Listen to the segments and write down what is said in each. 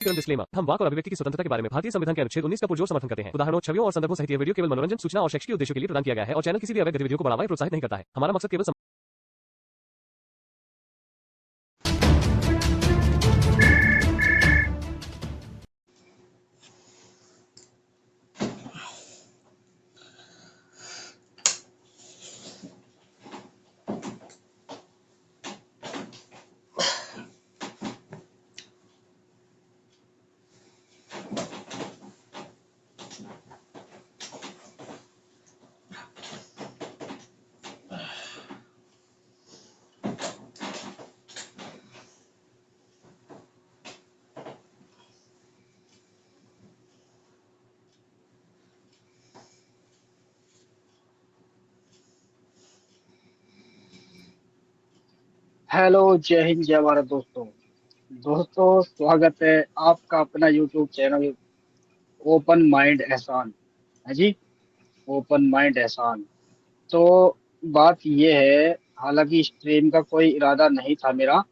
Disclaimer, हम वाक और अभिव्यक्ति की स्वतंत्रता के बारे में भारतीय संविधान के अनुच्छेद 19 का पुरजोर समर्थन करते हैं। उदाहरणों, छवियों और संदर्भों सहित यह वीडियो केवल मनोरंजन, सूचना और शैक्षिक उद्देश्यों के लिए प्रदान किया गया है और चैनल किसी भी अवैध गतिविधियों को बढ़ावा या प्रोत्साहित नहीं करता है। हमारा मकसद केवल हेलो, जय हिंद, जय भारत दोस्तों। स्वागत है आपका अपना यूट्यूब चैनल ओपन माइंड एहसान है जी। ओपन माइंड एहसान। तो बात ये है, हालांकि स्ट्रीम का कोई इरादा नहीं था मेरा,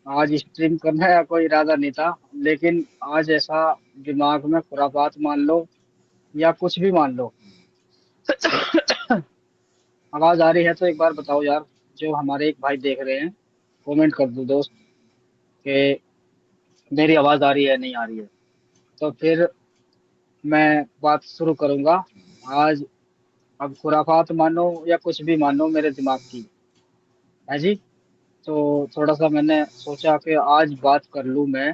आज स्ट्रीम करने का कोई इरादा नहीं था, लेकिन आज ऐसा दिमाग में खुरापात मान लो या कुछ भी मान लो। आवाज आ रही है तो एक बार बताओ यार, जो हमारे एक भाई देख रहे हैं, कमेंट कर दो दोस्त कि मेरी आवाज आ रही है नहीं आ रही है। तो फिर मैं बात शुरू करूंगा। आज अब खुराफात मानो या कुछ भी मानो, मेरे दिमाग की है जी। तो थोड़ा सा मैंने सोचा कि आज बात कर लूं मैं।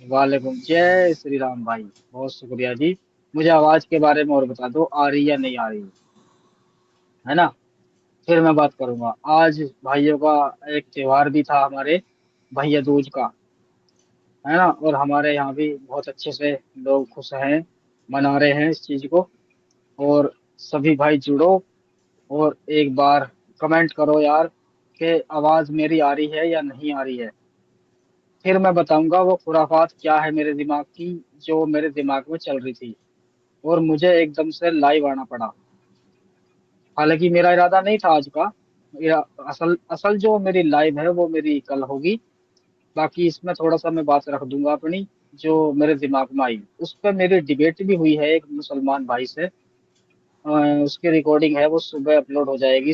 वालेकुम, जय श्री राम भाई, बहुत शुक्रिया जी। मुझे आवाज के बारे में और बता दो, आ रही या नहीं आ रही है ना। फिर मैं बात करूंगा। आज भाइयों का एक त्योहार भी था हमारे, भैया दूज का, है ना। और हमारे यहाँ भी बहुत अच्छे से लोग खुश हैं, मना रहे हैं इस चीज को। और सभी भाई जुड़ो और एक बार कमेंट करो यार कि आवाज मेरी आ रही है या नहीं आ रही है। फिर मैं बताऊंगा वो खुराफात क्या है मेरे दिमाग की, जो मेरे दिमाग में चल रही थी और मुझे एकदम से लाइव आना पड़ा। हालांकि मेरा इरादा नहीं था आज का। असल असल जो मेरी लाइव है वो मेरी कल होगी। बाकी इसमें थोड़ा सा मैं बात रख दूंगा अपनी, जो मेरे दिमाग में आई। उस पर मेरी डिबेट भी हुई है एक मुसलमान भाई से। अ, उसकी रिकॉर्डिंग है, वो सुबह अपलोड हो जाएगी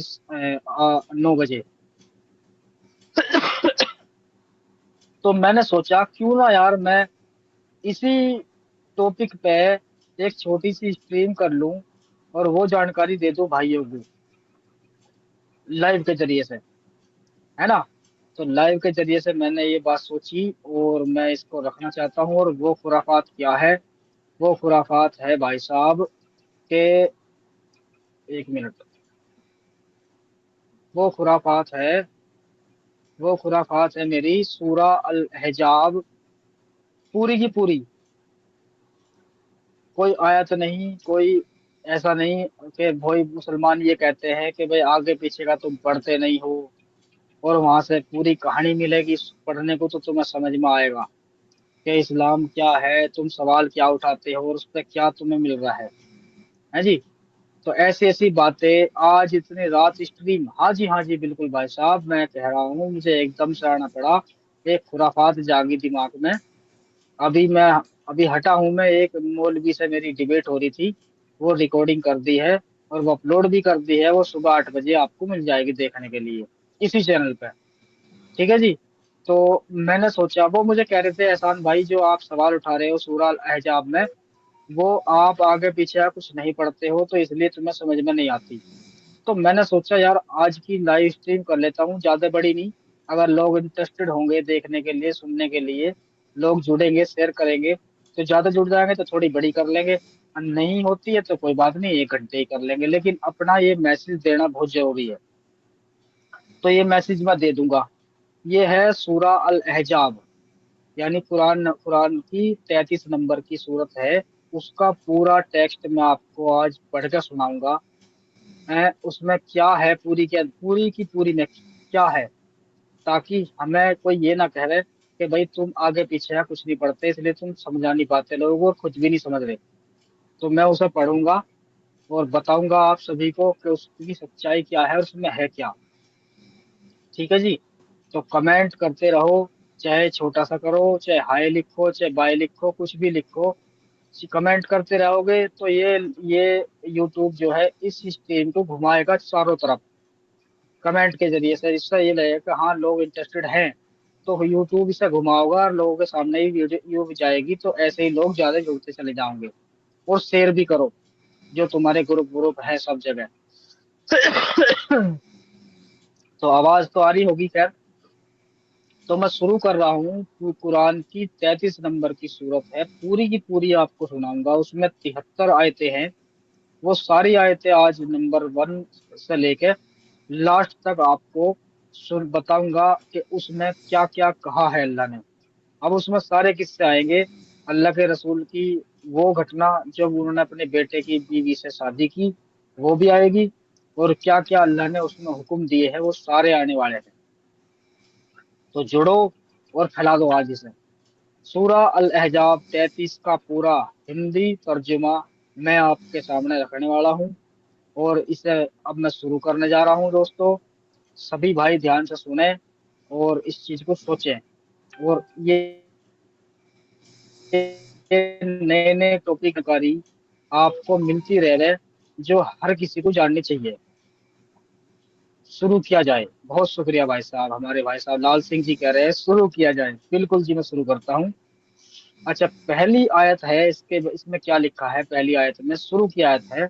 9 बजे। तो मैंने सोचा क्यों ना यार मैं इसी टॉपिक पे एक छोटी सी स्ट्रीम कर लूं और वो जानकारी दे दूं भाइयों को लाइव के जरिए से, है ना। तो लाइव के जरिए से मैंने ये बात सोची और मैं इसको रखना चाहता हूँ। और वो खुराफात क्या है? वो खुराफात है भाई साहब के, एक मिनट। वो खुराफात है, वो खुराफात है मेरी सूरा अल हिजाब पूरी की पूरी। कोई आयत नहीं, कोई ऐसा नहीं कि भाई मुसलमान ये कहते हैं कि भाई आगे पीछे का तुम पढ़ते नहीं हो और वहां से पूरी कहानी मिलेगी पढ़ने को तो तुम्हें समझ में आएगा कि इस्लाम क्या है, तुम सवाल क्या उठाते हो और उस पर क्या तुम्हें मिल रहा है जी। तो ऐसी ऐसी बातें आज इतनी रात स्ट्रीम, हाँ जी हाँ जी बिल्कुल भाई साहब, मैं कह रहा हूँ मुझे एकदम से आना पड़ा। एक खुराफात जागी दिमाग में। अभी मैं अभी हटा हूं, मैं एक मौलवी से मेरी डिबेट हो रही थी, वो रिकॉर्डिंग कर दी है और वो अपलोड भी कर दी है। वो सुबह 8 बजे आपको मिल जाएगी देखने के लिए इसी चैनल पे, ठीक है जी। तो मैंने सोचा, वो मुझे कह रहे थे एहसान भाई जो आप सवाल उठा रहे हो सूरह अल अहजाब में, वो आप आगे पीछे कुछ नहीं पढ़ते हो तो इसलिए तुम्हें समझ में नहीं आती। तो मैंने सोचा यार आज की लाइव स्ट्रीम कर लेता हूँ, ज्यादा बड़ी नहीं। अगर लोग इंटरेस्टेड होंगे देखने के लिए, सुनने के लिए, लोग जुड़ेंगे, शेयर करेंगे तो ज्यादा जुड़ जाएंगे, तो थोड़ी बड़ी कर लेंगे। और नहीं होती है तो कोई बात नहीं, 1 घंटे ही कर लेंगे। लेकिन अपना ये मैसेज देना बहुत जरूरी है, तो ये मैसेज मैं दे दूंगा। ये है सूरा अल अहजाब, यानी कुरान कुरान की 33 नंबर की सूरत है। उसका पूरा टेक्स्ट मैं आपको आज पढ़ कर सुनाऊंगा। उसमें क्या है, पूरी की पूरी में क्या है, ताकि हमें कोई ये ना कह रहे कि भाई तुम आगे पीछे है कुछ नहीं पढ़ते इसलिए तुम समझा नहीं पाते लोगों को और कुछ भी नहीं समझ रहे। तो मैं उसे पढ़ूंगा और बताऊंगा आप सभी को कि उसकी सच्चाई क्या है और उसमें है क्या। ठीक है जी। तो कमेंट करते रहो, चाहे छोटा सा करो, चाहे हाय लिखो, चाहे बाय लिखो, कुछ भी लिखो, कमेंट करते रहोगे तो ये यूट्यूब जो है इस स्ट्रीम को घुमाएगा चारों तरफ कमेंट के जरिए से। इससे ये लगेगा कि हाँ लोग इंटरेस्टेड हैं, तो यूट्यूब इसे घुमाओगा और लोगों के सामने ही वीडियो जाएगी, तो ऐसे ही लोग ज्यादा जुड़ते चले जाओगे। और शेयर भी करो जो तुम्हारे ग्रुप ग्रुप है सब जगह। तो आवाज तो आ रही होगी खैर। तो मैं शुरू कर रहा हूँ। कुरान की 33 नंबर की सूरत है, पूरी की पूरी आपको सुनाऊंगा। उसमें 73 आयतें हैं। वो सारी आयतें आज नंबर 1 से लेके लास्ट तक आपको सुन बताऊंगा कि उसमें क्या क्या कहा है अल्लाह ने। अब उसमें सारे किस्से आएंगे, अल्लाह के रसूल की वो घटना जब उन्होंने अपने बेटे की बीवी से शादी की वो भी आएगी, और क्या क्या अल्लाह ने उसमें हुक्म दिए हैं वो सारे आने वाले हैं। तो जुड़ो और फैला दो आज इसे। सूरा अल अहजाब 33 का पूरा हिंदी तर्जुमा मैं आपके सामने रखने वाला हूँ, और इसे अब मैं शुरू करने जा रहा हूँ दोस्तों। सभी भाई ध्यान से सुने और इस चीज को सोचें। और ये नए नए टॉपिक जानकारी आपको मिलती रह रहे जो हर किसी को जाननी चाहिए। शुरू किया जाए। बहुत शुक्रिया भाई साहब, हमारे भाई साहब लाल सिंह जी कह रहे हैं शुरू किया जाए। बिल्कुल जी, मैं शुरू करता हूँ। अच्छा, पहली आयत है इसके, इसमें क्या लिखा है? पहली आयत में शुरू की आयत है,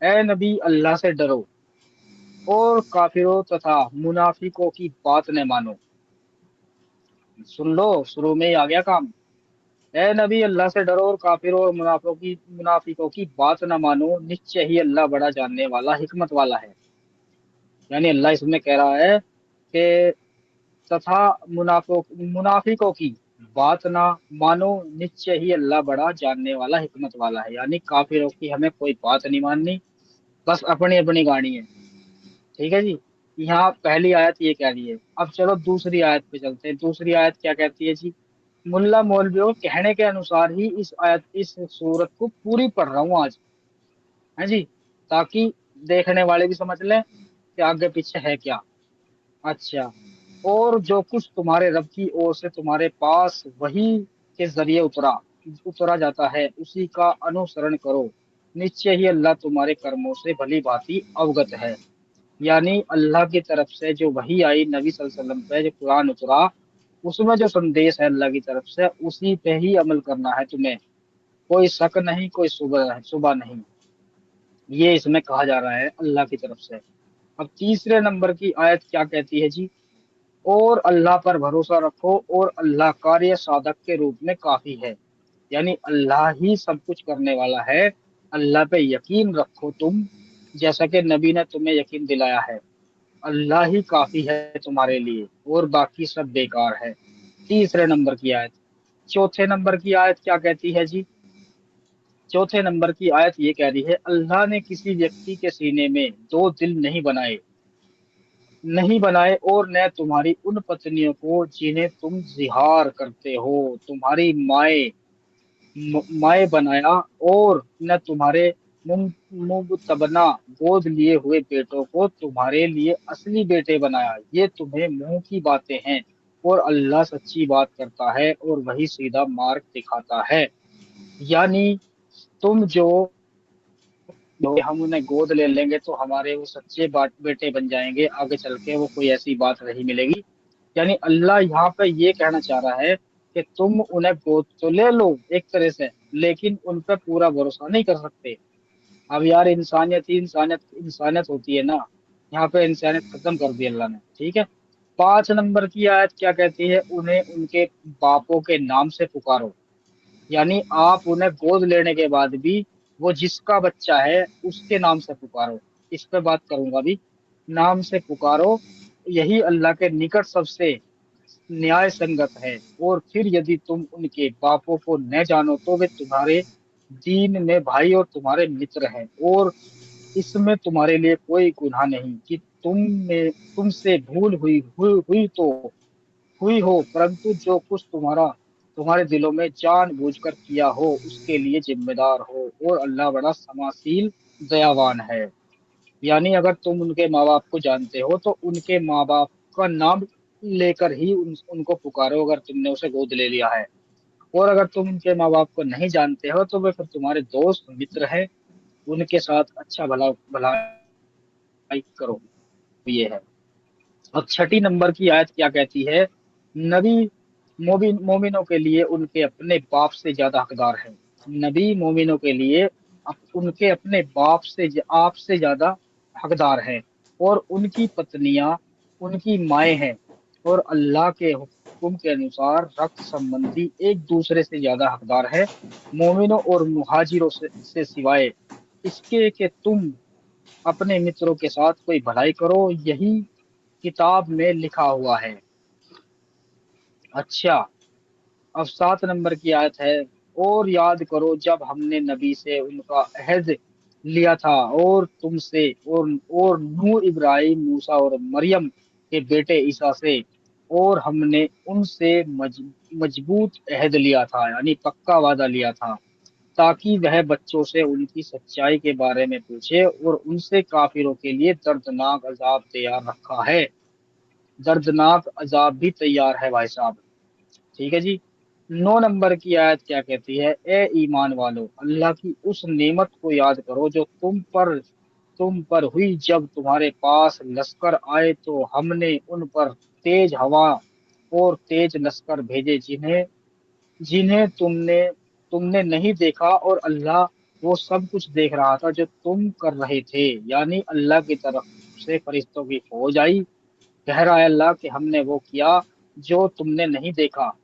ए नबी अल्लाह से डरो और काफिरों तथा मुनाफिकों की बात न मानो। सुन लो, शुरू में ही आ गया काम। ए नबी अल्लाह से डरो और काफिरों और मुनाफिकों की बात न मानो, निश्चय ही अल्लाह बड़ा जानने वाला हिकमत वाला है। यानी अल्लाह इसमें कह रहा है कि तथा मुनाफिकों की बात ना मानो, निश्चय ही अल्लाह बड़ा जानने वाला हिकमत वाला है। यानी काफिरों की हमें कोई बात नहीं माननी, बस अपनी अपनी गाड़ी है। ठीक है जी। यहाँ पहली आयत ये कह रही है। अब चलो दूसरी आयत पे चलते हैं। दूसरी आयत क्या कहती है जी? मुल्ला मौलवियों कहने के अनुसार ही इस सूरत को पूरी पढ़ रहा हूँ आज, है जी, ताकि देखने वाले भी समझ लें कि आगे पीछे है क्या। अच्छा, और जो कुछ तुम्हारे रब की ओर से तुम्हारे पास वही के जरिए उतरा उतरा जाता है उसी का अनुसरण करो, निश्चय ही अल्लाह तुम्हारे कर्मों से भली भांति अवगत है। यानी अल्लाह की तरफ से जो वही आई नबी सल्लल्लाहु अलैहि वसल्लम पे, जो कुरान उतरा, उसमें जो संदेश है अल्लाह की तरफ से उसी पे ही अमल करना है तुम्हें। कोई शक नहीं, कोई सुबह नहीं। ये इसमें कहा जा रहा है अल्लाह की तरफ से। अब तीसरे नंबर की आयत क्या कहती है जी? और अल्लाह पर भरोसा रखो और अल्लाह कार्य साधक के रूप में काफी है। यानी अल्लाह ही सब कुछ करने वाला है। अल्लाह पे यकीन रखो तुम, जैसा कि नबी ने तुम्हें यकीन दिलाया है। अल्लाह ही काफी है तुम्हारे लिए और बाकी सब बेकार है। तीसरे नंबर की आयत। चौथे नंबर की आयत क्या कहती है जी? चौथे नंबर की आयत ये कह रही है, अल्लाह ने किसी व्यक्ति के सीने में दो दिल नहीं बनाए और न तुम्हारी उन पत्नियों को जिन्हें तुम जिहार करते हो तुम्हारी माए बनाया, और न तुम्हारे मुबतबना गोद लिए हुए बेटों को तुम्हारे लिए असली बेटे बनाया। ये तुम्हें मुंह की बातें हैं, और अल्लाह सच्ची बात करता है और वही सीधा मार्ग दिखाता है। यानी तुम जो हम उन्हें गोद ले लेंगे तो हमारे वो सच्चे बेटे बन जाएंगे, आगे चल के वो कोई ऐसी बात नहीं मिलेगी। यानी अल्लाह यहाँ पे ये कहना चाह रहा है कि तुम उन्हें गोद तो ले लो एक तरह से, लेकिन उन पर पूरा भरोसा नहीं कर सकते। अब यार इंसानियत ही इंसानियत इंसानियत होती है ना, यहाँ पे इंसानियत खत्म कर दी अल्लाह ने। ठीक है। 5 नंबर की आयत क्या कहती है? उन्हें उनके बापों के नाम से पुकारो। यानी आप उन्हें गोद लेने के बाद भी वो जिसका बच्चा है उसके नाम से पुकारो। इस पे बात करूंगा भी। नाम से पुकारो, यही अल्लाह के निकट सबसे न्याय संगत है। और फिर यदि तुम उनके बापों को न जानो तो वे तुम्हारे दीन में भाई और तुम्हारे मित्र हैं, और इसमें तुम्हारे लिए कोई गुनाह नहीं कि तुमसे भूल हुई तो हुई हो, परंतु जो कुछ तुम्हारे दिलों में जानबूझकर किया हो उसके लिए जिम्मेदार हो, और अल्लाह बड़ा क्षमाशील दयावान है। यानी अगर तुम उनके माँ बाप को जानते हो तो उनके माँ बाप का नाम लेकर ही उनको पुकारो अगर तुमने उसे गोद ले लिया है। और अगर तुम उनके माँ बाप को नहीं जानते हो तो वे फिर तुम्हारे दोस्त मित्र हैं, उनके साथ अच्छा भला भलाई करो। ये है। अब छठी नंबर की आयत क्या कहती है? नबी मोमिनों के लिए उनके अपने बाप से ज्यादा हकदार है। नबी मोमिनों के लिए उनके अपने बाप से आप से ज्यादा हकदार है। और उनकी पत्नियां उनकी माएँ हैं। और अल्लाह के हुक्म के अनुसार रक्त संबंधी एक दूसरे से ज्यादा हकदार है, मोमिनों और मुहाजिरों से सिवाय इसके कि तुम अपने मित्रों के साथ कोई भलाई करो, यही किताब में लिखा हुआ है। अच्छा, अब 7 नंबर की आयत है। और याद करो जब हमने नबी से उनका अहद लिया था और तुमसे और नूह, इब्राहिम, मूसा और मरियम के बेटे ईसा से। और हमने उनसे मजबूत अहद लिया था, यानी पक्का वादा लिया था, ताकि वह बच्चों से उनकी सच्चाई के बारे में पूछे। और उनसे काफिरों के लिए दर्दनाक अजाब तैयार रखा है। दर्दनाक अजाब भी तैयार है भाई साहब। ठीक है जी। 9 नंबर की आयत क्या कहती है? ए ईमान वालो, अल्लाह की उस नेमत को याद करो जो तुम पर हुई जब तुम्हारे पास लश्कर आए तो हमने उन पर तेज हवा और तेज लश्कर भेजे, जिन्हें जिन्हें तुमने तुमने नहीं देखा। और अल्लाह वो सब कुछ देख रहा था जो तुम कर रहे थे। यानी अल्लाह की तरफ से फरिश्तों की फौज आई। कह रहा है अल्लाह कि हमने वो किया जो तुमने नहीं देखा,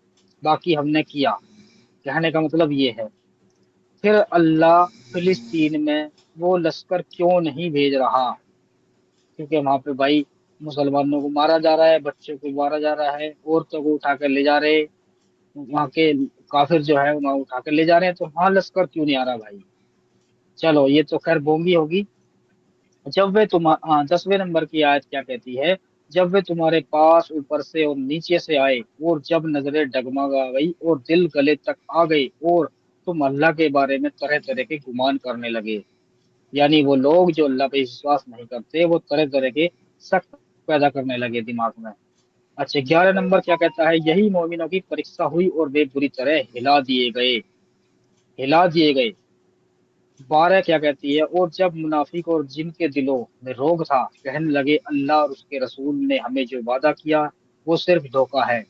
बाकी हमने किया। कहने का मतलब ये है। फिर अल्लाह फिलिस्तीन में वो लश्कर क्यों नहीं भेज रहा? क्योंकि वहां पे भाई मुसलमानों को मारा जा रहा है, बच्चों को मारा जा रहा है, औरतों को उठा कर ले जा रहे, वहां के काफिर जो है वहां उठा कर ले जा रहे हैं, तो वहां लश्कर क्यों नहीं आ रहा भाई? चलो ये तो खैर बोंगी होगी। जब वे तुम हाँ, 10वें नंबर की आयत क्या कहती है? जब वे तुम्हारे पास ऊपर से और नीचे से आए और जब नजरें डगमगा गई और दिल गले तक आ गए और तुम अल्लाह के बारे में तरह तरह के गुमान करने लगे। यानी वो लोग जो अल्लाह पे विश्वास नहीं करते वो तरह तरह के शक पैदा करने लगे दिमाग में। अच्छा, 11 नंबर क्या कहता है? यही मोमिनों की परीक्षा हुई और वे बुरी तरह हिला दिए गए। 12 क्या कहती है? और जब मुनाफिक और जिनके दिलों में रोग था कहने लगे अल्लाह और उसके रसूल ने हमें जो वादा किया वो सिर्फ धोखा है।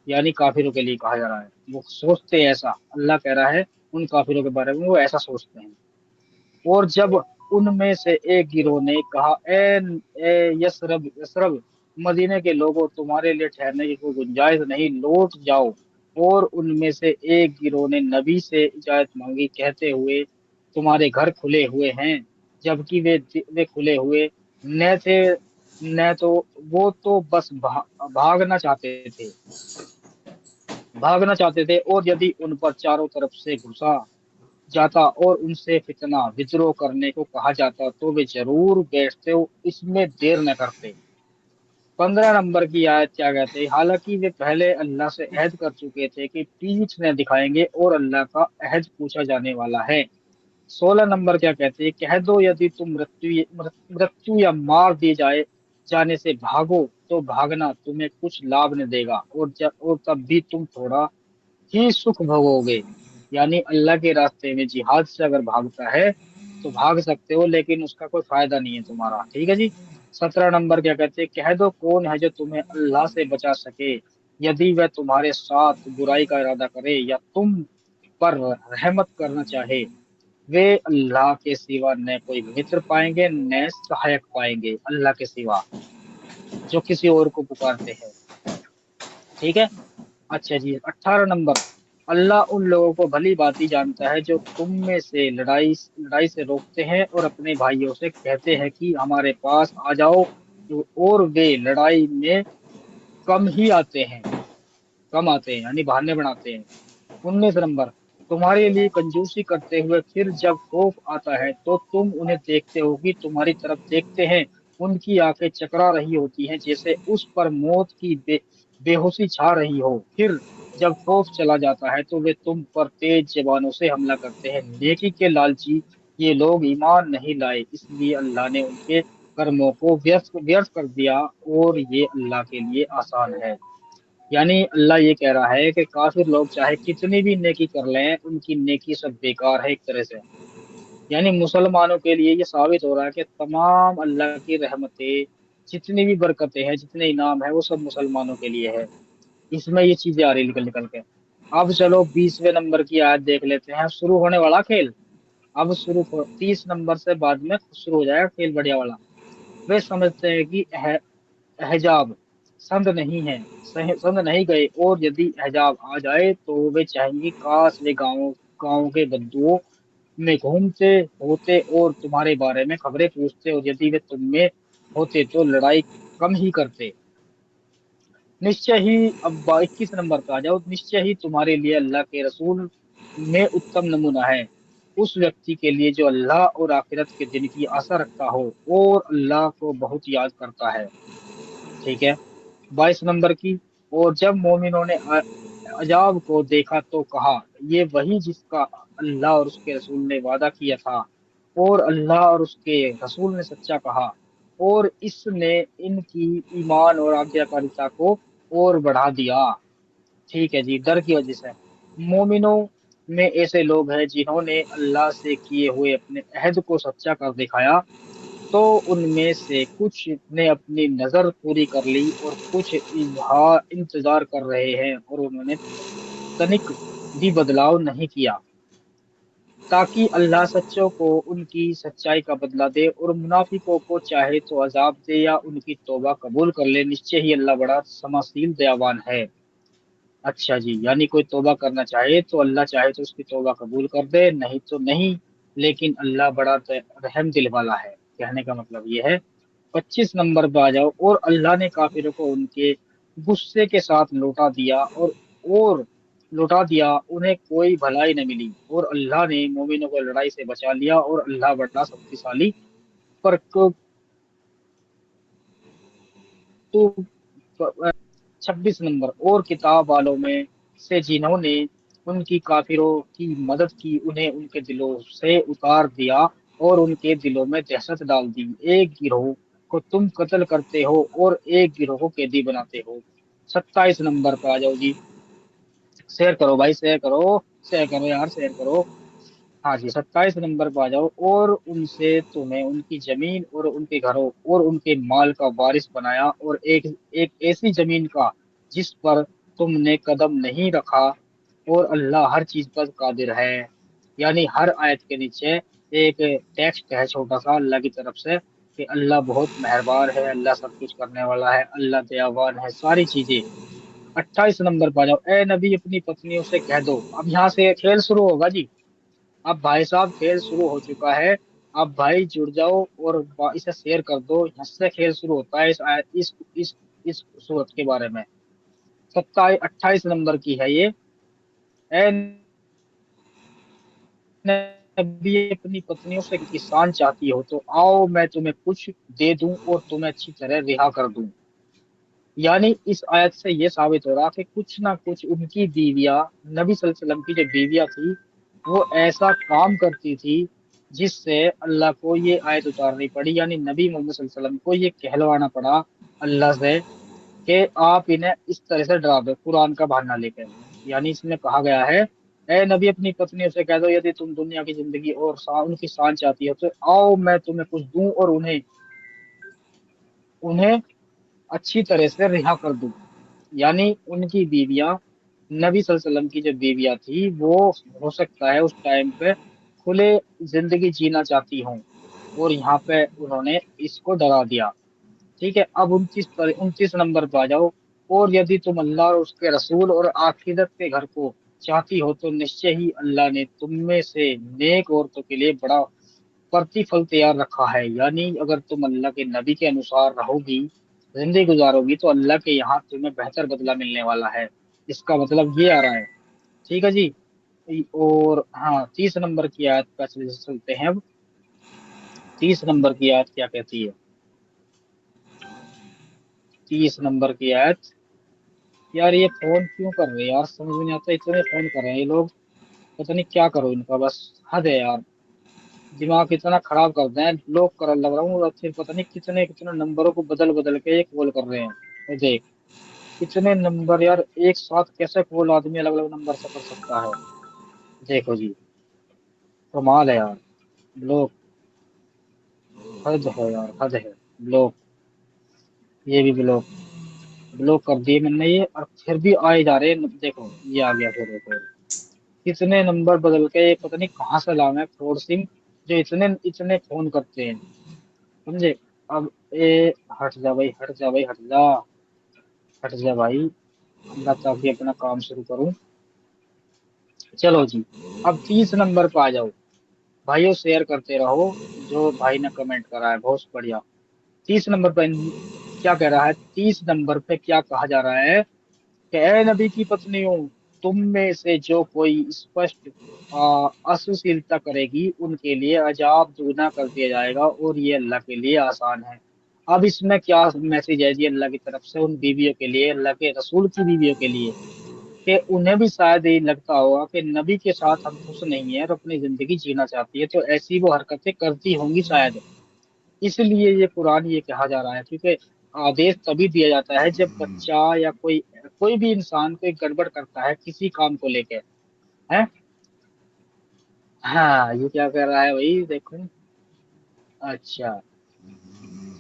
यानी काफिरों के लिए कहा जा रहा है, वो सोचते हैं ऐसा। अल्लाह कह रहा है उन काफिरों के बारे में वो ऐसा सोचते हैं। और जब उनमें से एक गिरोह ने कहा ए यसरब यसरब, मदीने के लोगों, तुम्हारे लिए ठहरने की कोई गुंजाइश नहीं, लौट जाओ। और उनमें से एक गिरोह ने नबी से इजाजत मांगी कहते हुए तुम्हारे घर खुले हुए हैं, जबकि वे खुले हुए न थे, न तो वो तो बस भागना चाहते थे और यदि उन पर चारों तरफ से घुसा जाता और उनसे फितना विद्रोह करने को कहा जाता तो वे जरूर बैठते, इसमें देर न करते। 15 नंबर की आयत क्या कहते हैं? हालांकि वे पहले अल्लाह से अहद कर चुके थे कि पीठ न दिखाएंगे और अल्लाह का अहद पूछा जाने वाला है। 16 नंबर क्या कहते हैं? कह दो यदि तुम मृत्यु या मार दिए जाने से भागो तो भागना तुम्हें कुछ लाभ न देगा, और तब भी तुम थोड़ा ही सुख भोगोगे। यानी अल्लाह के रास्ते में जिहाद से अगर भागता है तो भाग सकते हो, लेकिन उसका कोई फायदा नहीं है तुम्हारा। ठीक है जी। 17 नंबर क्या कहते हैं? कह दो कौन है जो तुम्हें अल्लाह से बचा सके यदि वह तुम्हारे साथ बुराई का इरादा करे या तुम पर रहमत करना चाहे। वे अल्लाह के सिवा न कोई मित्र पाएंगे न सहायक पाएंगे, अल्लाह के सिवा, जो किसी और को पुकारते हैं। ठीक है। अच्छा जी, 18 नंबर। अल्लाह उन लोगों को भली भांति जानता है जो तुम में से लड़ाई लड़ाई से रोकते हैं और अपने भाइयों से कहते हैं कि हमारे पास आ जाओ, और वे लड़ाई में कम ही आते हैं कम आते हैं, यानी बहाने बनाते हैं। 19 नंबर। तुम्हारे लिए कंजूसी करते हुए फिर जब खौफ आता है तो तुम उन्हें देखते हो कि तुम्हारी तरफ देखते हैं, उनकी आंखें चकरा रही होती हैं जैसे उस पर मौत की बेहोशी छा रही हो। फिर जब खौफ चला जाता है तो वे तुम पर तेज जबानों से हमला करते हैं। नेकी के लालची ये लोग ईमान नहीं लाए, इसलिए अल्लाह ने उनके कर्मों को व्यर्थ व्यर्थ कर दिया, और ये अल्लाह के लिए आसान है। यानी अल्लाह ये कह रहा है कि काफिर लोग चाहे कितनी भी नेकी कर लें, उनकी नेकी सब बेकार है एक तरह से। यानी मुसलमानों के लिए ये साबित हो रहा है कि तमाम अल्लाह की रहमतें, जितनी भी बरकतें हैं, जितने इनाम है, वो सब मुसलमानों के लिए है। इसमें ये चीजें आ रही निकल निकल के। अब चलो 20वें नंबर की आयत देख लेते हैं। शुरू होने वाला खेल। अब शुरू 30 नंबर से बाद में शुरू हो जाएगा खेल बढ़िया वाला। वे समझते हैं कि एहजाब संद नहीं है, संद नहीं गए, और यदि एहजाब आ जाए तो वे चाहेंगे काश वे गाँव के बद्दुओं में घूमते होते और तुम्हारे बारे में खबरें पूछते, और यदि वे तुम में होते तो लड़ाई कम ही करते। निश्चय ही, अब 21 नंबर पे आ जाओ। निश्चय ही तुम्हारे लिए अल्लाह के रसूल में उत्तम नमूना है उस व्यक्ति के लिए जो अल्लाह और आखिरत के दिन की आशा रखता हो और अल्लाह को बहुत याद करता है। ठीक है। 22 नंबर की। और जब मोमिनों ने अजाब को देखा तो कहा, ये वही जिसका अल्लाह और उसके रसूल ने वादा किया था, और अल्लाह और उसके रसूल ने सच्चा कहा, और इसने इनकी ईमान और आज्ञाकारिता को और बढ़ा दिया। ठीक है जी। डर की वजह से मोमिनों में ऐसे लोग हैं जिन्होंने अल्लाह से किए हुए अपने अहद को सच्चा कर दिखाया। तो उनमें से कुछ ने अपनी नजर पूरी कर ली और कुछ इजहार इंतजार कर रहे हैं, और उन्होंने तनिक भी बदलाव नहीं किया, ताकि अल्लाह सच्चों को उनकी सच्चाई का बदला दे और मुनाफिकों को चाहे तो अजाब दे या उनकी तौबा कबूल कर ले। निश्चय ही अल्लाह बड़ा क्षमाशील दयावान है। अच्छा जी। यानी कोई तौबा करना चाहे तो अल्लाह चाहे तो उसकी तौबा कबूल कर दे, नहीं तो नहीं। लेकिन अल्लाह बड़ा रहम दिल वाला है। कहने का मतलब ये है। 25 नंबर पे आ जाओ। और अल्लाह ने काफिरों को उनके गुस्से के साथ लौटा दिया, और लौटा दिया, उन्हें कोई भलाई न मिली, और अल्लाह ने मोमिनों को लड़ाई से बचा लिया, और अल्लाह बड़ा शक्तिशाली। पर 26 नंबर। और किताब वालों में से जिन्होंने उनकी काफिरों की मदद की, उन्हें उनके दिलों से उतार दिया और उनके दिलों में दहशत डाल दी। एक गिरोह को तुम कत्ल करते हो और एक गिरोह को कैदी बनाते हो। 27 नंबर पे आ जाओ जी। शेयर करो भाई, शेयर करो। शेयर करो यार, शेयर करो। हाँ जी। 27 नंबर पर आ जाओ। और उनसे तुम्हें उनकी जमीन और उनके घरों और उनके माल का वारिस बनाया, और एक एक ऐसी जमीन का जिस पर तुमने कदम नहीं रखा, और अल्लाह हर चीज पर कादिर है। यानी हर आयत के नीचे एक टेक्स्ट है छोटा सा अल्लाह की तरफ से, कि अल्लाह बहुत मेहरबान है, अल्लाह सब कुछ करने वाला है, अल्लाह दयावान है, सारी चीजें। 28 नंबर पर आ जाओ। ए नबी अपनी पत्नियों से कह दो। अब यहाँ से खेल शुरू होगा जी। अब भाई साहब खेल शुरू हो चुका है। अब भाई जुड़ जाओ और इसे शेयर कर दो। यहाँ से खेल शुरू होता है इस सूरत के बारे में। 28 नंबर की है ये। ए नबी अपनी पत्नियों से किसान चाहती हो तो आओ मैं तुम्हें कुछ दे दूं और तुम्हें अच्छी तरह रिहा कर दूं। यानी इस आयत से ये साबित हो रहा कि कुछ ना कुछ उनकी बीवियां, नबी सल्लल्लाहु अलैहि वसल्लम की जो बीवियां थी, वो ऐसा काम करती थी जिससे अल्लाह को ये आयत उतारनी पड़ी। यानी नबी मोहम्मद सल्लल्लाहु अलैहि वसल्लम को ये कहलवाना पड़ा अल्लाह से कि आप इन्हें इस तरह से डरा दो कुरान का बहाना लेकर। यानी इसमें कहा गया है, ए नबी अपनी पत्नियों से कह दो यदि तुम दुनिया की जिंदगी और उनकी शान चाहती हो तो आओ मैं तुम्हें कुछ दूं और उन्हें उन्हें अच्छी तरह से रिहा कर दूं। यानी उनकी बीवियां, नबी सल्लल्लाहु अलैहि वसल्लम की जो बीवियां थी, वो हो सकता है उस टाइम पे खुले जिंदगी जीना चाहती हों, और यहाँ पे उन्होंने इसको डरा दिया। ठीक है। अब 29 नंबर पे आ जाओ। और यदि तुम अल्लाह और उसके रसूल और आखिरत के घर को चाहती हो तो निश्चय ही अल्लाह ने तुम में से नेक औरतों के लिए बड़ा प्रतिफल तैयार रखा है। यानी अगर तुम अल्लाह के नबी के अनुसार रहोगी, जिंदगी गुजारोगी, तो अल्लाह के यहाँ तुम्हें बेहतर बदला मिलने वाला है। इसका मतलब ये आ रहा है। ठीक है जी। और हाँ, 30 नंबर की आयत पे चलते हैं अब। 30 नंबर की आयत क्या कहती है? 30 नंबर की आयत। यार ये फोन क्यों कर रहे हैं यार, समझ में नहीं आता, इतने फोन कर रहे हैं ये लोग। पता नहीं क्या करो इनका, बस हद है यार। दिमाग इतना खराब कर दें, ब्लॉक कर लग रहा हूँ, और फिर पता नहीं कितने कितने नंबरों को बदल बदल के ये कॉल कर रहे हैं। ये देख, कितने नंबर यार एक साथ, कैसे कॉल आदमी अलग अलग नंबर से कर सकता है। देखो जी, कमाल है यार। ब्लॉक, हद है यार, हद है। ब्लॉक, ये भी ब्लॉक, ब्लॉक कर दिए मैंने ये, और फिर भी आए जा रहे हैं। देखो ये आ गया फिर एक और। कितने नंबर बदल के, ये पता नहीं कहाँ से लाना है फ्रॉड सिम, जो इतने इतने फोन करते हैं, समझे। अब ए, हट जा भाई, हट जा भाई, हट जा, हट जा भाई। मैं ताकि अपना काम शुरू करूं। चलो जी, अब 30 नंबर पे आ जाओ। भाइयों शेयर करते रहो, जो भाई ने कमेंट करा है बहुत बढ़िया। 30 नंबर पे क्या कह रहा है, 30 नंबर पे क्या कहा जा रहा है कि ए नबी की पत्नियों, तुम में से जो कोई स्पष्ट अश्लीलता करेगी उनके लिए अजाब दुगना कर दिया जाएगा, और ये अल्लाह के लिए आसान है। अब इसमें क्या मैसेज है जी अल्लाह की तरफ से उन बीवियों के लिए, अल्लाह के रसूल की बीवियों के लिए, कि उन्हें भी शायद ये लगता होगा कि नबी के साथ हम खुश नहीं है और अपनी जिंदगी जीना चाहती है, तो ऐसी वो हरकतें करती होंगी शायद। इसलिए ये कुरान ये कहा जा रहा है, क्योंकि आदेश तभी दिया जाता है जब बच्चा या कोई कोई भी इंसान कोई गड़बड़ करता है किसी काम को लेके, है। हाँ, ये क्या कर रहा है भाई, देखो। अच्छा,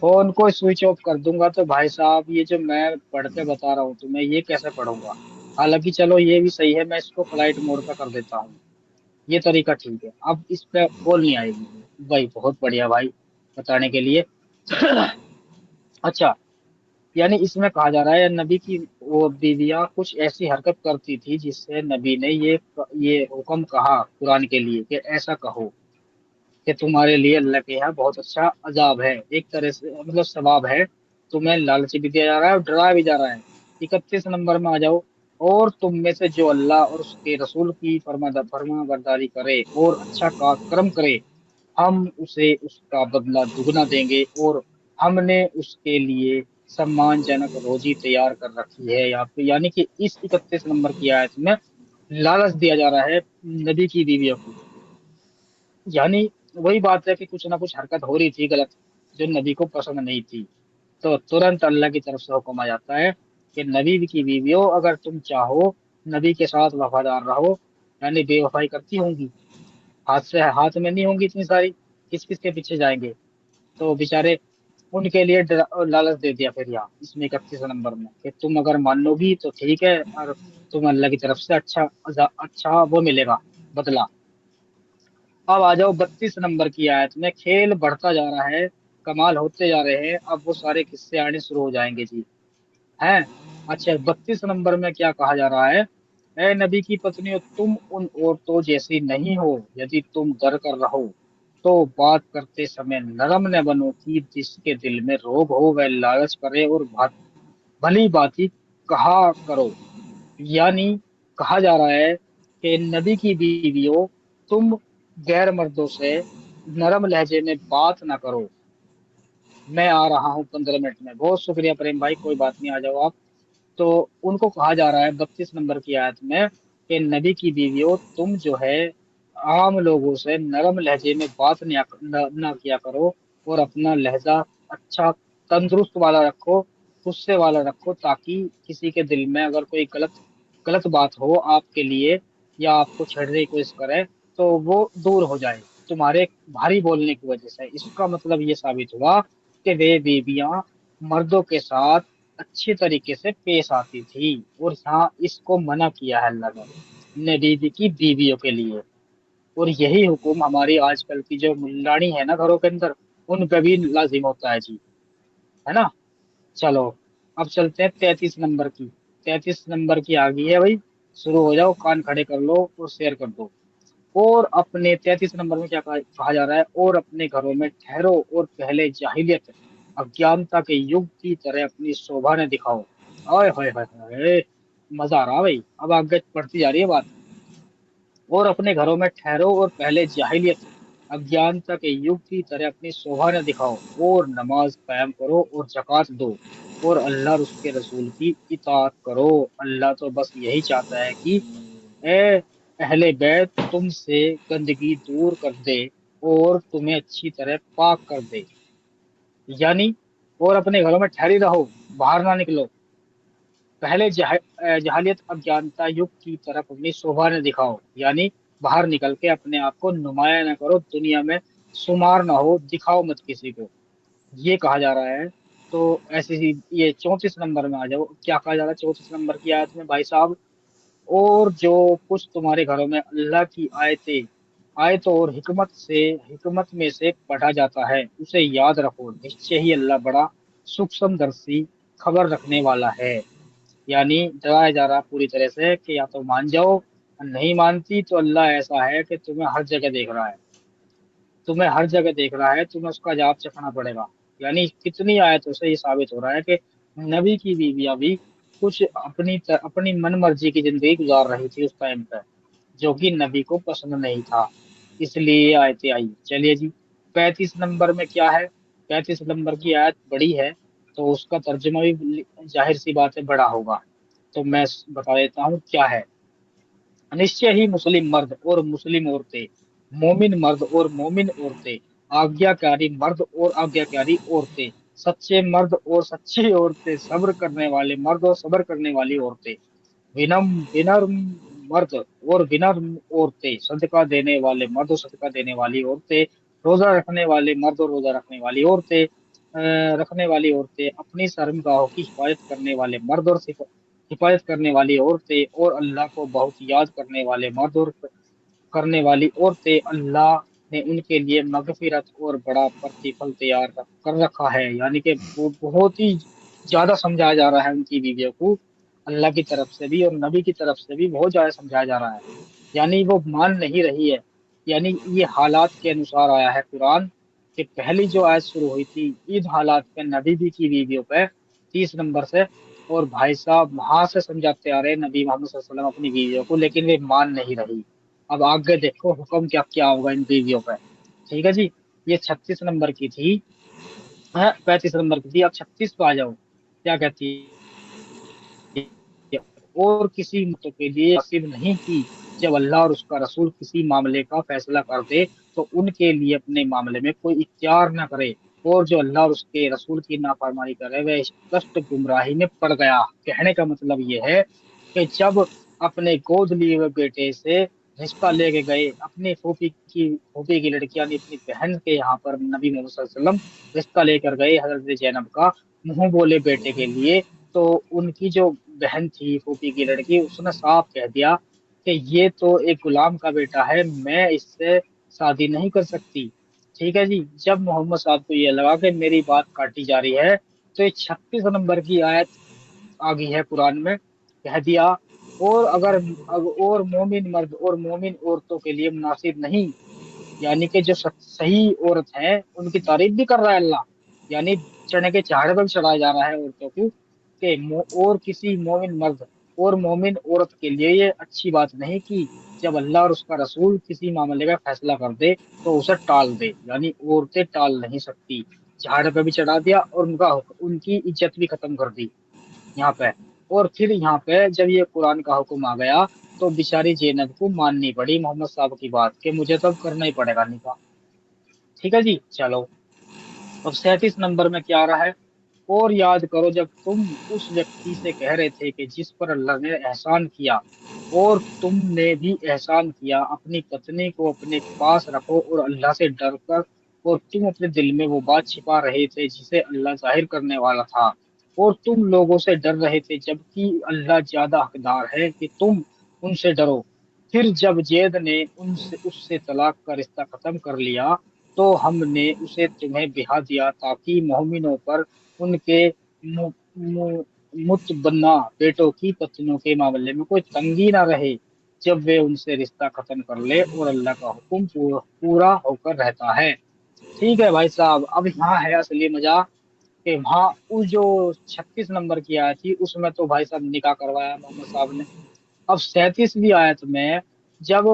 फोन को स्विच ऑफ कर दूंगा तो भाई साहब ये जो मैं पढ़ के बता रहा हूँ तुम्हें, ये कैसे पढ़ूंगा। हालांकि चलो ये भी सही है, मैं इसको फ्लाइट मोड पे कर देता हूँ। ये तरीका ठीक है, अब इस पे कॉल नहीं आएगी। भाई बहुत बढ़िया भाई, बताने के लिए। अच्छा, यानी इसमें कहा जा रहा है नबी की वो बीवियां कुछ ऐसी हरकत करती थी जिससे नबी ने ये हुक्म कहा कुरान के लिए कि ऐसा कहो कि तुम्हारे लिए अल्लाह के यहाँ बहुत अच्छा अजाब है, एक तरह से मतलब सवाब है। तुम्हें लालच भी दिया जा रहा है और डराया भी जा रहा है। 31 नंबर में आ जाओ। और तुम में से जो अल्लाह और उसके रसूल की फर्मा बरदारी करे और अच्छा का कर्म करे, हम उसे उसका बदला दुगना देंगे, और हमने उसके लिए सम्मानजनक रोजी तैयार कर रखी है यहाँ पे। यानी कि इस 31 नंबर की आयत में लालच दिया जा रहा है नबी की बीवियों को। यानी वही बात है कि कुछ ना कुछ हरकत हो रही थी गलत, जो नबी को पसंद नहीं थी, तो तुरंत अल्लाह की तरफ से हुक्म आ जाता है कि नबी की बीवियों, अगर तुम चाहो नबी के साथ वफादार रहो, यानी बेवफाई करती होंगी, हाथ से हाथ में नहीं होंगी इतनी सारी, किस किस के पीछे जाएंगे, तो बेचारे उनके लिए लालच दे दिया फिर यहाँ इसमें 31 नंबर में, कि तुम अगर मान लोगी तो ठीक है, और तुम अल्लाह की तरफ से अच्छा अच्छा वो मिलेगा, बदला। अब आ जाओ 32 नंबर की आयत में, खेल बढ़ता जा रहा है, कमाल होते जा रहे हैं, अब वो सारे किस्से आने शुरू हो जाएंगे जी, हैं। अच्छा, 32 नंबर में क्या कहा जा रहा है, ए नबी की पत्नियों, तुम उन औरतों जैसी नहीं हो, यदि तुम डर कर रहो तो बात करते समय नरम न बनो, कि जिसके दिल में रोग हो वह लालच करे, और भली बाती कहा करो। यानी कहा जा रहा है कि नबी की बीवियों, तुम गैर मर्दों से नरम लहजे में बात ना करो। मैं आ रहा हूँ 15 मिनट में। बहुत शुक्रिया प्रेम भाई, कोई बात नहीं, आ जाओ आप। तो उनको कहा जा रहा है 32 नंबर की आयत में कि नबी की बीवियों, तुम जो है आम लोगों से नरम लहजे में बात ना किया करो, और अपना लहजा अच्छा तंदुरुस्त वाला रखो, गुस्से वाला रखो, ताकि किसी के दिल में अगर कोई गलत गलत बात हो आपके लिए, या आपको छेड़ने की कोशिश करे, तो वो दूर हो जाए तुम्हारे भारी बोलने की वजह से। इसका मतलब ये साबित हुआ कि वे बीबियां मर्दों के साथ अच्छे तरीके से पेश आती थी, और यहाँ इसको मना किया है अल्लाह ने नबी की बीवियों के लिए। और यही हुक्म हमारी आजकल की जो मुल्लानी है ना घरों के अंदर, उन पे भी लाजिम होता है जी, है ना। चलो, अब चलते हैं 33 नंबर की। 33 नंबर की आ गई है भाई, शुरू हो जाओ, कान खड़े कर लो और शेयर कर दो। और अपने 33 नंबर में क्या कहा जा रहा है, और अपने घरों में ठहरो और पहले जाहिलियत अज्ञानता के युग की तरह अपनी शोभा ने दिखाओ। ओए होए होए होए, मजा आ रहा भाई, अब आगे बढ़ती जा रही है बात। और अपने घरों में ठहरो और पहले जाहिलियत अज्ञानता के युग की तरह अपनी शोभा न दिखाओ, और नमाज कायम करो और जक़ात दो, और अल्लाह और उसके रसूल की इताअत करो। अल्लाह तो बस यही चाहता है कि ए अहले बैत तुमसे गंदगी दूर कर दे, और तुम्हें अच्छी तरह पाक कर दे। यानी और अपने घरों में ठहरी रहो, बाहर ना निकलो। पहले जहालियत अज्ञानता युग की तरफ अपनी शोभा न दिखाओ, यानी बाहर निकल के अपने आप को नुमाया न करो, दुनिया में शुमार ना हो, दिखाओ मत किसी को, ये कहा जा रहा है। तो ऐसे ही ये 34 नंबर में आ जाओ, क्या कहा जा रहा है 34 नंबर की आयत में भाई साहब। और जो कुछ तुम्हारे घरों में अल्लाह की आयतें आयतों और हिकमत में से पढ़ा जाता है, उसे याद रखो, निश्चय ही अल्लाह बड़ा सूक्ष्मदर्शी, खबर रखने वाला है। यानी डराया जा रहा पूरी तरह से कि या तो मान जाओ, और नहीं मानती तो अल्लाह ऐसा है कि तुम्हें हर जगह देख रहा है, तुम्हें हर जगह देख रहा है, तुम्हें उसका जवाब चखना पड़ेगा। यानी कितनी आयतों से ये साबित हो रहा है कि नबी की बीवियां भी कुछ अपनी मन मर्जी की जिंदगी गुजार रही थी उस टाइम पे, जो कि नबी को पसंद नहीं था, इसलिए ये आयतें आई। चलिए जी, 35 नंबर में क्या है। 35 नंबर की आयत बड़ी है, तो उसका तर्जुमा भी जाहिर सी बात है बड़ा होगा। तो मैं बता देता हूँ क्या है। निश्चय ही मुस्लिम मर्द और मुस्लिम औरतें, मोमिन मर्द और मोमिन औरतें, आज्ञाकारी मर्द और आज्ञाकारी औरतें, सच्चे मर्द और सच्ची औरतें, सब्र करने वाले मर्द और सब्र करने वाली औरतें, विनम्र मर्द और विनम्र औरतें, सदका देने वाले मर्द और सदका देने वाली औरतें, रोजा रखने वाले मर्द और रोजा रखने वाली औरतें, रखने वाली औरतें, अपनी शर्मगाहों की हिफाजत करने वाले मर्द और हिफाजत करने वाली औरतें, और अल्लाह को बहुत याद करने वाले मर्द और करने वाली औरतें, अल्लाह ने उनके लिए मगफिरत और बड़ा प्रतिफल तैयार कर रखा है। यानी कि वो बहुत ही ज्यादा समझाया जा रहा है उनकी बीवियों को, अल्लाह की तरफ से भी और नबी की तरफ से भी बहुत ज्यादा समझाया जा रहा है। यानी वो मान नहीं रही है। यानी ये हालात के अनुसार आया है कुरान, कि पहली जो आयत शुरू हुई थी इन हालात पे नबी भी की बीवियों पे 30 नंबर से, और भाई साहब वहां से समझाते आ रहे हैं नबी मोहम्मद सल्लल्लाहु अलैहि वसल्लम अपनी बीवियों को, लेकिन वे मान नहीं रही। अब आगे देखो हुक्म क्या क्या होगा इन बीवियों पे। ठीक है जी, ये 36 नंबर की थी, 35 नंबर की थी। अब 36 पे आ जाओ, क्या कहती है। और किसी मुल्क के लिए नसीब नहीं की, जब अल्लाह और उसका रसूल किसी मामले का फैसला कर दे तो उनके लिए अपने मामले में कोई इख्तियार न करे, और जो अल्लाह और उसके रसूल की नाफरमानी करे वह स्पष्ट गुमराही में पड़ गया। कहने का मतलब ये है कि जब अपने गोद लिए हुए बेटे से रिश्ता लेके गए, अपनी फूफी की लड़की यानी अपनी बहन के यहाँ पर नबी मोहम्मद सल्लल्लाहु अलैहि वसल्लम रिश्ता लेकर गए हजरत जैनब का, मुंह बोले बेटे के लिए। तो उनकी जो बहन थी फूफी की लड़की, उसने साफ कह दिया कि ये तो एक गुलाम का बेटा है, मैं इससे शादी नहीं कर सकती। ठीक है जी, जब मोहम्मद साहब को ये लगा कि मेरी बात काटी जा रही है, तो ये 36 नंबर की आयत आ गई है कुरान में, कह दिया और अगर और मोमिन मर्द और मोमिन औरतों के लिए मुनासिब नहीं, यानी कि जो सही औरत है उनकी तारीफ भी कर रहा है अल्लाह। यानी चने के चारे पर चढ़ाया जा रहा है औरतों को, कि और किसी मोमिन मर्द और मोमिन औरत के लिए ये अच्छी बात नहीं कि जब अल्लाह और उसका रसूल किसी मामले का फैसला कर दे तो उसे टाल दे। यानी औरतें टाल नहीं सकती, झाड़ पे भी चढ़ा दिया और उनकी इज्जत भी खत्म कर दी यहाँ पे। और फिर यहाँ पे जब ये कुरान का हुक्म आ गया, तो बेचारी जैनब को माननी पड़ी मोहम्मद साहब की बात, कि मुझे तो अब करना ही पड़ेगा निकाह। ठीक है जी, चलो अब 37 नंबर में क्या आ रहा है। और याद करो जब तुम उस व्यक्ति से कह रहे थे कि जिस पर अल्लाह ने एहसान किया, और तुमने भी एहसान किया, अपनी पत्नी को अपने पास रखो और अल्लाह से डर कर, और तुम अपने दिल में वो बात छिपा रहे थे जिसे अल्लाह जाहिर करने वाला था, और तुम लोगों से डर रहे थे जबकि अल्लाह ज्यादा हकदार है कि तुम उनसे डरो। फिर जब जैद ने उनसे उससे तलाक का रिश्ता खत्म कर लिया, तो हमने उसे तुम्हें बिहा दिया ताकि मोमिनों पर उनके मु, मु, मुतबन्ना बेटों की पत्नियों के मामले में कोई तंगी ना रहे, जब वे उनसे रिश्ता खत्म कर ले और अल्लाह का हुक्म पूरा होकर रहता है। ठीक है भाई साहब, अब यहाँ है असली मजा, कि वहाँ उस जो 36 नंबर की आयत थी उसमें तो भाई साहब निकाह करवाया मोहम्मद साहब ने। अब 37वीं आयत में जब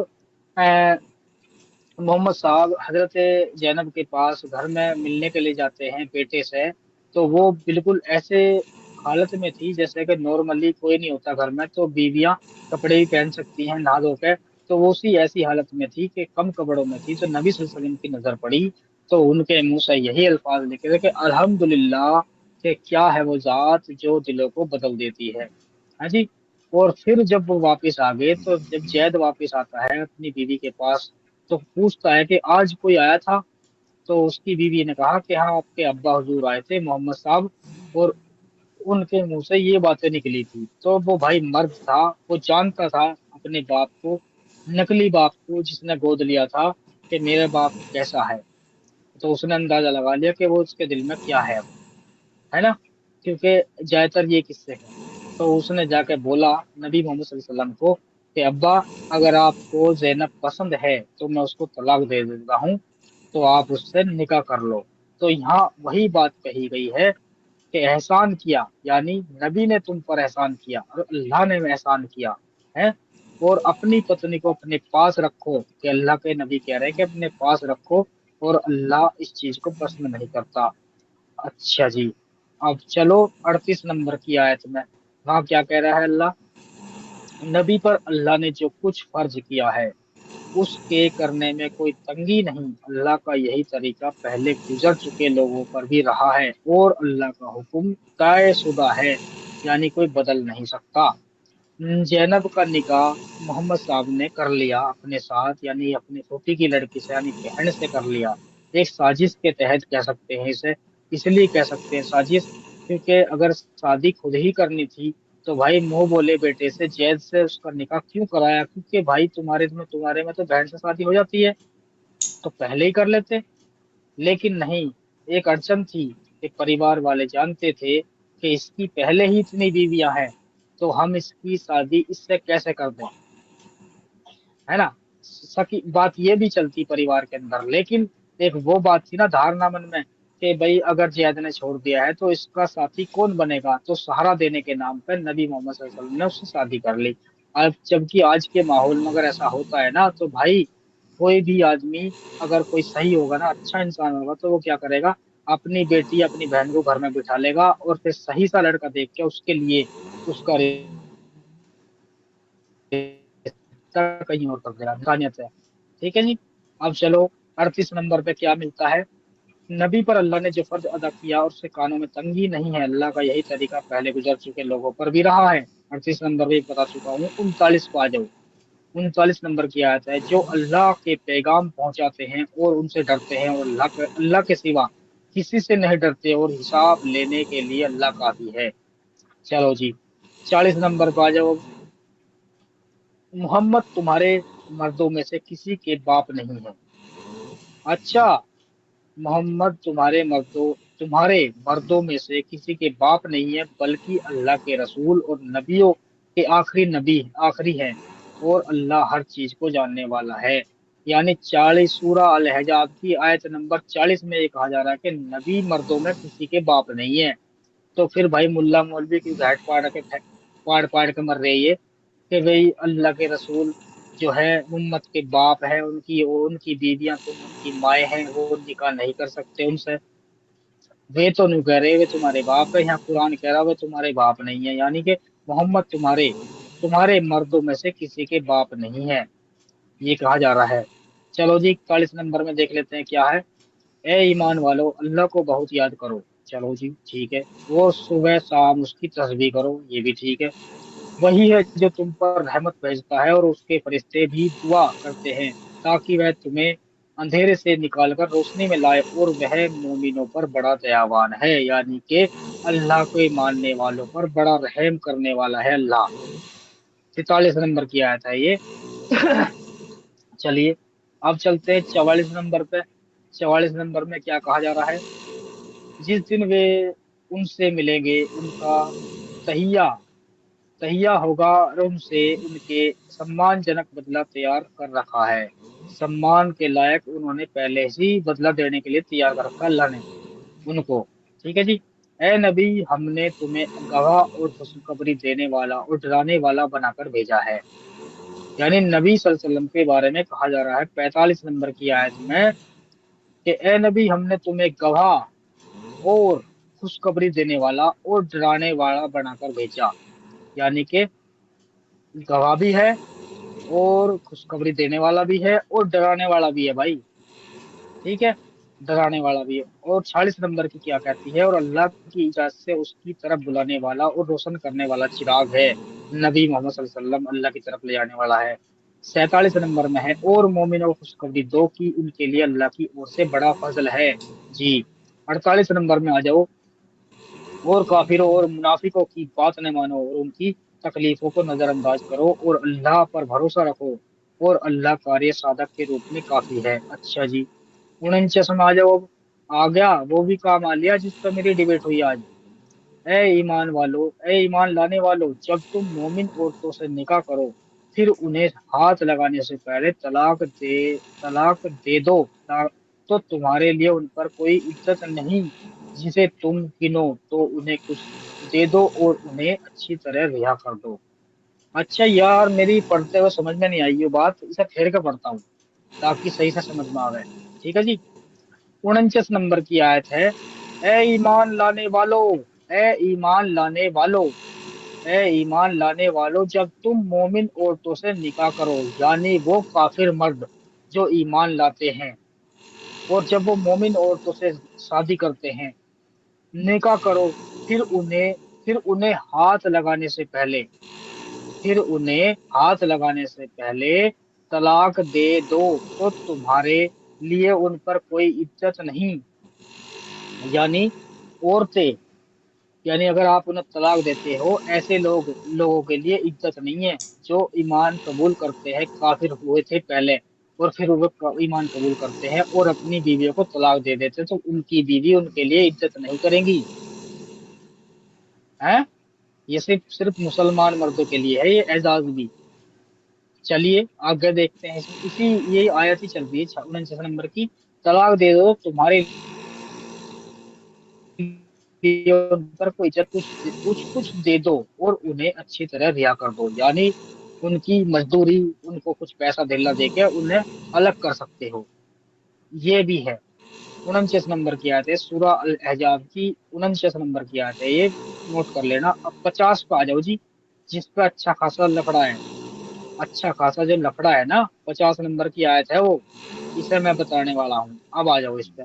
मोहम्मद साहब हजरत जैनब के पास घर में मिलने के लिए जाते हैं बेटे से, तो वो बिल्कुल ऐसे हालत में थी जैसे कि नॉर्मली कोई नहीं होता घर में, तो बीवियां कपड़े भी पहन सकती हैं नहा धो के, तो वो उसी ऐसी हालत में थी कि कम कपड़ों में थी, तो नबी सल्लल्लाहु अलैहि वसल्लम की नजर पड़ी तो उनके मुंह से यही अल्फाज निकले कि अल्हम्दुलिल्लाह, कि क्या है वो जात जो दिलों को बदल देती है। हाँ जी। और फिर जब वो वापस आ गए, तो जब जैद वापस आता है अपनी बीवी के पास, तो पूछता है कि आज कोई आया था। तो उसकी बीवी ने कहा कि हाँ, आपके अब्बा हुजूर आए थे, मोहम्मद साहब, और उनके मुंह से ये बातें निकली थी। तो वो भाई मर्द था, वो जानता था अपने बाप को, नकली बाप को जिसने गोद लिया था, कि मेरा बाप कैसा है। तो उसने अंदाजा लगा लिया कि वो उसके दिल में क्या है अब, है ना, क्योंकि ज्यादातर ये किस्से हैं। तो उसने जाके बोला नबी मोहम्मद सल्लल्लाहु अलैहि वसल्लम को कि अब्बा, अगर आपको जैनब पसंद है तो मैं उसको तलाक दे देता हूँ, तो आप उससे निकाह कर लो। तो यहाँ वही बात कही गई है कि एहसान किया, यानी नबी ने तुम पर एहसान किया और अल्लाह ने एहसान किया है। और अपनी पत्नी को अपने पास रखो, कि अल्लाह के नबी कह रहे हैं कि अपने पास रखो, और अल्लाह इस चीज को पसंद नहीं करता। अच्छा जी। अब चलो 38 नंबर की आयत में, वहाँ क्या कह रहा है अल्लाह। नबी पर अल्लाह ने जो कुछ फर्ज किया है उसके करने में कोई तंगी नहीं, अल्लाह का यही तरीका पहले गुजर चुके लोगों पर भी रहा है, और अल्लाह का हुक्म तयशुदा है, यानी कोई बदल नहीं सकता। जैनब का निकाह मोहम्मद साहब ने कर लिया अपने साथ, यानी अपनी फूफी की लड़की से, यानी बहन से कर लिया। एक साजिश के तहत कह सकते हैं इसे, इसलिए कह सकते हैं साजिश, क्योंकि अगर शादी खुद ही करनी थी तो भाई मुंह बोले बेटे से, जैद से उसका निकाह क्यों कराया, क्योंकि भाई तुम्हारे में तो बहन से शादी हो जाती है, तो पहले ही कर लेते। लेकिन नहीं, एक अड़चन थी कि परिवार वाले जानते थे कि इसकी पहले ही इतनी बीवियां हैं, तो हम इसकी शादी इससे कैसे कर दें, है ना। सकी बात ये भी चलती परिवार के अंदर, लेकिन एक वो बात थी ना धारणा मन में, कि भाई अगर जियाद ने छोड़ दिया है तो इसका साथी कौन बनेगा, तो सहारा देने के नाम पर नबी मोहम्मद सल्लल्लाहु अलैहि वसल्लम ने उससे शादी कर ली। अब जबकि आज के माहौल में अगर ऐसा होता है ना, तो भाई कोई भी आदमी, अगर कोई सही होगा ना, अच्छा इंसान होगा, तो वो क्या करेगा, अपनी बेटी अपनी बहन को घर में बिठा लेगा और फिर सही सा लड़का देख के उसके लिए उसका रिश्ता कहीं और कर देगा, इंसानियत है। ठीक है जी। अब चलो 38 नंबर पे क्या मिलता है। नबी पर अल्लाह ने जो फर्ज अदा किया और उससे कानों में तंगी नहीं है, अल्लाह का यही तरीका पहले गुजर चुके लोगों पर भी रहा है। 38 नंबर भी बता चुका हूँ, 39 को आ जाओ। 39 नंबर की आयत है, जो अल्लाह के पैगाम पहुंचाते हैं और उनसे डरते हैं, और अल्लाह के सिवा किसी से नहीं डरते, और हिसाब लेने के लिए अल्लाह काफी है। चलो जी 40 नंबर पर आ जाओ। मोहम्मद तुम्हारे मर्दों में से किसी के बाप नहीं है। अच्छा, मोहम्मद तुम्हारे मर्दों में से किसी के बाप नहीं है, बल्कि अल्लाह के रसूल और नबियों के आखिरी हैं, और अल्लाह हर चीज को जानने वाला है। यानी 40 सूरह अल अहजाब की आयत नंबर 40 में ये कहा जा रहा है कि नबी मर्दों में किसी के बाप नहीं है। तो फिर भाई मुल्ला मौलवी की घाट पाड़ पाड़ के मर रही है कि भाई अल्लाह के रसूल जो है उम्मत के बाप है, उनकी बीवियां तुम उनकी माएँ हैं, वो निकाह नहीं कर सकते उनसे। वे तो नहीं कह रहे वे तुम्हारे बाप है, यहाँ कुरान कह रहा वे तुम्हारे बाप नहीं है, यानी कि मोहम्मद तुम्हारे तुम्हारे मर्दों में से किसी के बाप नहीं है, ये कहा जा रहा है। चलो जी 41 नंबर में देख लेते हैं क्या है। ए ईमान वालो, अल्लाह को बहुत याद करो। चलो जी ठीक है। वो सुबह शाम उसकी तस्बीह करो, ये भी ठीक है। वही है जो तुम पर रहमत भेजता है, और उसके फरिश्ते भी दुआ करते हैं ताकि वह तुम्हें अंधेरे से निकालकर रोशनी में लाए, और वह मोमिनों पर बड़ा दयावान है, यानी कि अल्लाह को मानने वालों पर बड़ा रहम करने वाला है अल्लाह। 43 नंबर की आयत है ये। चलिए अब चलते हैं 44 नंबर पे। 44 नंबर में क्या कहा जा रहा है। जिस दिन वे उनसे मिलेंगे उनका तहिया तहिया होगा, और उनसे उनके सम्मानजनक बदला तैयार कर रखा है। सम्मान के लायक उन्होंने पहले से ही बदला देने के लिए तैयार कर रखा अल्लाह ने उनको। ठीक है जी। ए नबी, हमने तुम्हें गवाह और खुशखबरी देने वाला और डराने वाला बनाकर भेजा है। यानी नबी सल्लल्लाहु अलैहि वसल्लम के बारे में कहा जा रहा है 45 नंबर की आयत में, कि ए नबी, हमने तुम्हें गवाह और खुशखबरी देने वाला और डराने वाला बनाकर भेजा, यानी कि गवाह भी है और खुशखबरी देने वाला भी है और डराने वाला भी है भाई। ठीक है, डराने वाला भी है। और 40 नंबर की क्या कहती है, और अल्लाह की इजाजत से उसकी तरफ बुलाने वाला और रोशन करने वाला चिराग है। नबी मोहम्मद सल्लल्लाहु अलैहि वसल्लम अल्लाह की तरफ ले जाने वाला है। 47 नंबर में है, और मोमिनों को खुशखबरी दो कि उनके लिए अल्लाह की ओर से बड़ा फजल है। जी। 48 नंबर में आ जाओ, और काफिरों और मुनाफिकों की बात न मानो और उनकी तकलीफों को नजरअंदाज करो और अल्लाह पर भरोसा रखो, और अल्लाह कार्य साधक के रूप में काफी है। अच्छा जी। 49 में आ जाओ, अब आ गया वो भी काम आ लिया जिस पर मेरी डिबेट हुई आज। ए ईमान लाने वालों, जब तुम मोमिन औरतों से निकाह करो, फिर उन्हें हाथ लगाने से पहले तलाक दे दो, तो तुम्हारे लिए उन पर कोई इज्जत नहीं। जिसे तुम गिनो तो उन्हें कुछ दे दो और उन्हें अच्छी तरह रिहा कर दो। अच्छा यार, मेरी पढ़ते हुए समझ में नहीं आई ये बात, इसे फेर के पढ़ता हूँ ताकि सही से समझ में आवे। ठीक है जी। 49 नंबर की आयत है, ए ईमान लाने वालों, ए ईमान लाने वालों, ए ईमान लाने वालों, जब तुम मोमिन औरतों से निकाह करो, यानी वो काफिर मर्द जो ईमान लाते हैं, और जब वो मोमिन औरतों से शादी करते हैं, निकाह करो, फिर उन्हें फिर उन्हें हाथ लगाने से पहले फिर उन्हें हाथ लगाने से पहले तलाक दे दो, तो तुम्हारे लिए उन पर कोई इज्जत नहीं। यानी औरतें, यानी अगर आप उन्हें तलाक देते हो, ऐसे लोगों के लिए इज्जत नहीं है जो ईमान कबूल करते हैं, काफिर हुए थे पहले, और फिर वो ईमान कबूल करते हैं और अपनी बीवियों को तलाक दे देते हैं, तो उनकी बीवी उनके लिए इज्जत नहीं करेंगी। है, ये सिर्फ सिर्फ मुसलमान मर्दों के लिए है ये एजाज भी। चलिए आगे देखते हैं, इसी यही आयत ही चल रही है 49 नंबर की। तलाक दे दो तुम्हारे लिए उन पर कोई इज्जत, कुछ कुछ दे दो और उन्हें अच्छी तरह रिहा कर दो, यानी उनकी मजदूरी, उनको कुछ पैसा धेला देके उन्हें अलग कर सकते हो। ये भी है। 49 नंबर की आयत है, सूरह अल अहजाब की 49 नंबर की आयत है ये, नोट कर लेना। अब 50 पे आ जाओ जी, जिस पे अच्छा खासा लफड़ा है। अच्छा खासा जो लफड़ा है ना, 50 नंबर की आयत है वो, इसे मैं बताने वाला हूँ। अब आ जाओ इस पे।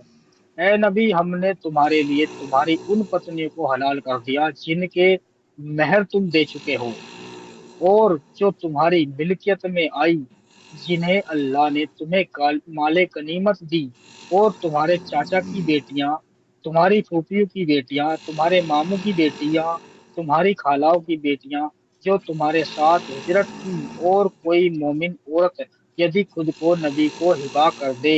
ए नबी, हमने तुम्हारे लिए तुम्हारी उन पत्नियों को हलाल कर दिया जिनके महर तुम दे चुके हो, और जो तुम्हारी मिल्कियत में आई, जिन्हें अल्लाह ने तुम्हें माले गनीमत दी, और तुम्हारे चाचा की बेटियां, तुम्हारी फूफियों की बेटियां, तुम्हारे मामू की बेटियां, तुम्हारी खालाओं की बेटियां, जो तुम्हारे साथ हिजरत की, और कोई मोमिन औरत यदि खुद को नबी को हिबा कर दे,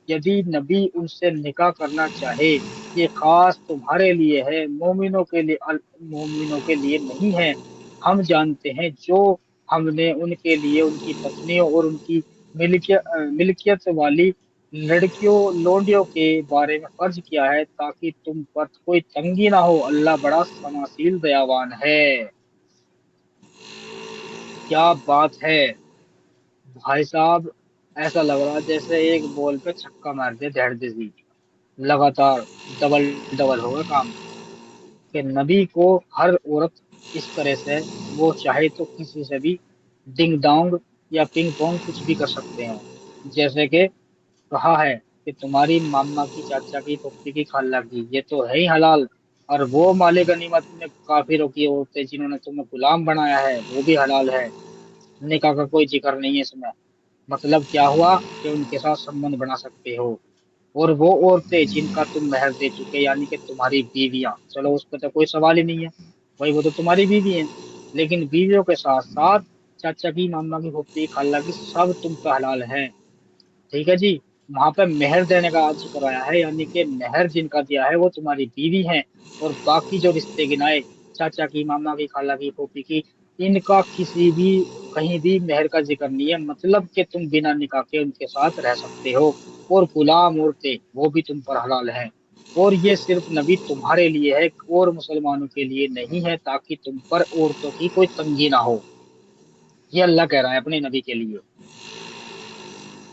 यदि नबी उनसे निकाह करना चाहे, ये खास तुम्हारे लिए है, मोमिनों के लिए नहीं है। हम जानते हैं जो हमने उनके लिए उनकी पत्नियों और उनकी मिल्कियत वाली लड़कियों लोंडियों के बारे में फर्ज किया है, ताकि तुम पर कोई तंगी ना हो। अल्लाह बड़ा क्षमाशील दयावान है। क्या बात है भाई साहब, ऐसा लग रहा है जैसे एक बॉल पे छक्का मार दे धैर्य दी, लगातार डबल डबल होगा काम। कि नबी को हर औरत इस तरह से, वो चाहे तो किसी से भी डिंग डोंग या पिंग पोंग कुछ भी कर सकते हैं। जैसे कि कहा है कि तुम्हारी मामा की, चाचा की, फुफ्फी की, खाला की, ये तो है ही हलाल। और वो माले गनीमत में काफिरों की औरतें जिन्होंने तुम्हें गुलाम बनाया है, वो भी हलाल है। निकाह का कोई जिक्र नहीं है इसमें। मतलब क्या हुआ कि उनके साथ संबंध बना सकते हो। और वो औरतें जिनका तुम महर दे चुके, यानी कि तुम्हारी बीवियां, चलो उस पर तो कोई सवाल ही नहीं है, भाई वो तो तुम्हारी बीवी हैं। लेकिन बीवियों के साथ साथ चाचा की, मामा की, फुप्पी, खाला की, सब तुम पे हलाल है। ठीक है जी। वहां पे मेहर देने का जिक्र आया है, यानी कि मेहर जिनका दिया है वो तुम्हारी बीवी है। और बाकी जो रिश्ते गिनाए, चाचा की, मामा की, खाला की, फूफी की, इनका किसी भी, कहीं भी मेहर का जिक्र नहीं है। मतलब कि तुम बिना निकाह के उनके साथ रह सकते हो। और गुलाम औरतें वो भी तुम पर हलाल हैं। और ये सिर्फ नबी तुम्हारे लिए है और मुसलमानों के लिए नहीं है, ताकि तुम पर औरतों की कोई तंगी ना हो। ये अल्लाह कह रहा है अपने नबी के लिए।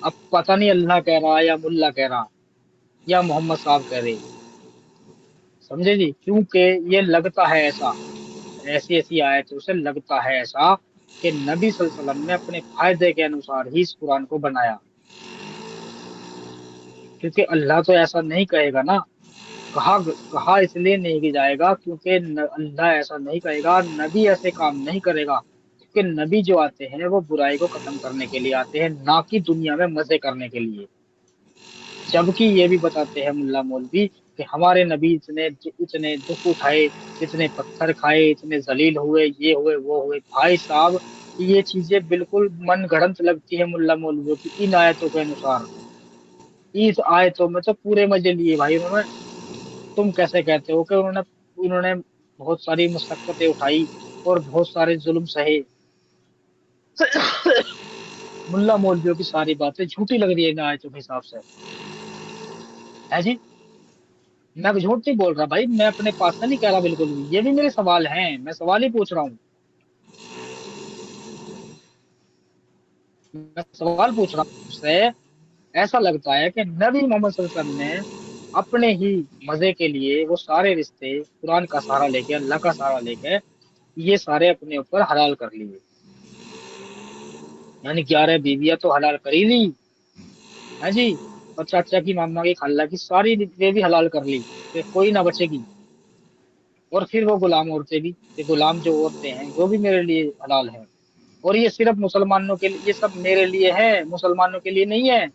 अब पता नहीं अल्लाह कह रहा है या मुल्ला कह रहा, या मोहम्मद साहब कह रहे। समझे जी, क्योंकि ये लगता है ऐसा, ऐसी ऐसी आयतों से लगता है ऐसा कि नबी सल्लल्लाहु अलैहि वसल्लम ने अपने फायदे के अनुसार ही इस कुरान को बनाया, क्योंकि अल्लाह तो ऐसा नहीं कहेगा ना। कहा इसलिए नहीं की जाएगा क्योंकि अल्लाह ऐसा नहीं कहेगा, नबी ऐसे काम नहीं करेगा, क्योंकि नबी जो आते हैं वो बुराई को खत्म करने के लिए आते हैं, ना कि दुनिया में मजे करने के लिए। जबकि ये भी बताते हैं मुल्ला मौलवी कि हमारे नबी इतने इतने दुख उठाए, इतने पत्थर खाए, इतने जलील हुए, ये हुए वो हुए। भाई साहब, ये चीजें बिल्कुल मन गढ़ंत लगती है मुल्ला मौलवियों की इन आयतों के अनुसार। इस आयतों में तो पूरे मजे लिए भाई उन्होंने। तुम कैसे कहते हो कि उन्होंने उन्होंने बहुत सारी मशक्कतें उठाई और बहुत सारे जुल्म सहे। मुल्ला मौलवियों की सारी बातें झूठी लग रही है इन आयतों के हिसाब से, है जी। मैं झूठ नहीं बोल रहा भाई, मैं अपने पास से नहीं कह रहा बिल्कुल भी, ये भी मेरे सवाल हैं, मैं सवाल ही पूछ रहा हूँ। मैं सवाल पूछ रहा हूँ उससे। ऐसा लगता है कि नबी मोहम्मद सल्लल्लाहु अलैहि वसल्लम ने अपने ही मजे के लिए वो सारे रिश्ते कुरान का सहारा लेके, अल्लाह का सहारा लेके, ये सारे अपने ऊपर हलाल कर लिए। यानी 11 बीवियां तो हलाल कर ही ली, है जी। और चाचा की, मामा की, खाला की सारी वे भी हलाल कर ली कि कोई ना बचेगी। और फिर वो गुलाम औरतें भी, कि गुलाम जो औरतें हैं वो भी मेरे लिए हलाल है। और ये सिर्फ मुसलमानों के लिए, ये सब मेरे लिए है, मुसलमानों के लिए नहीं है।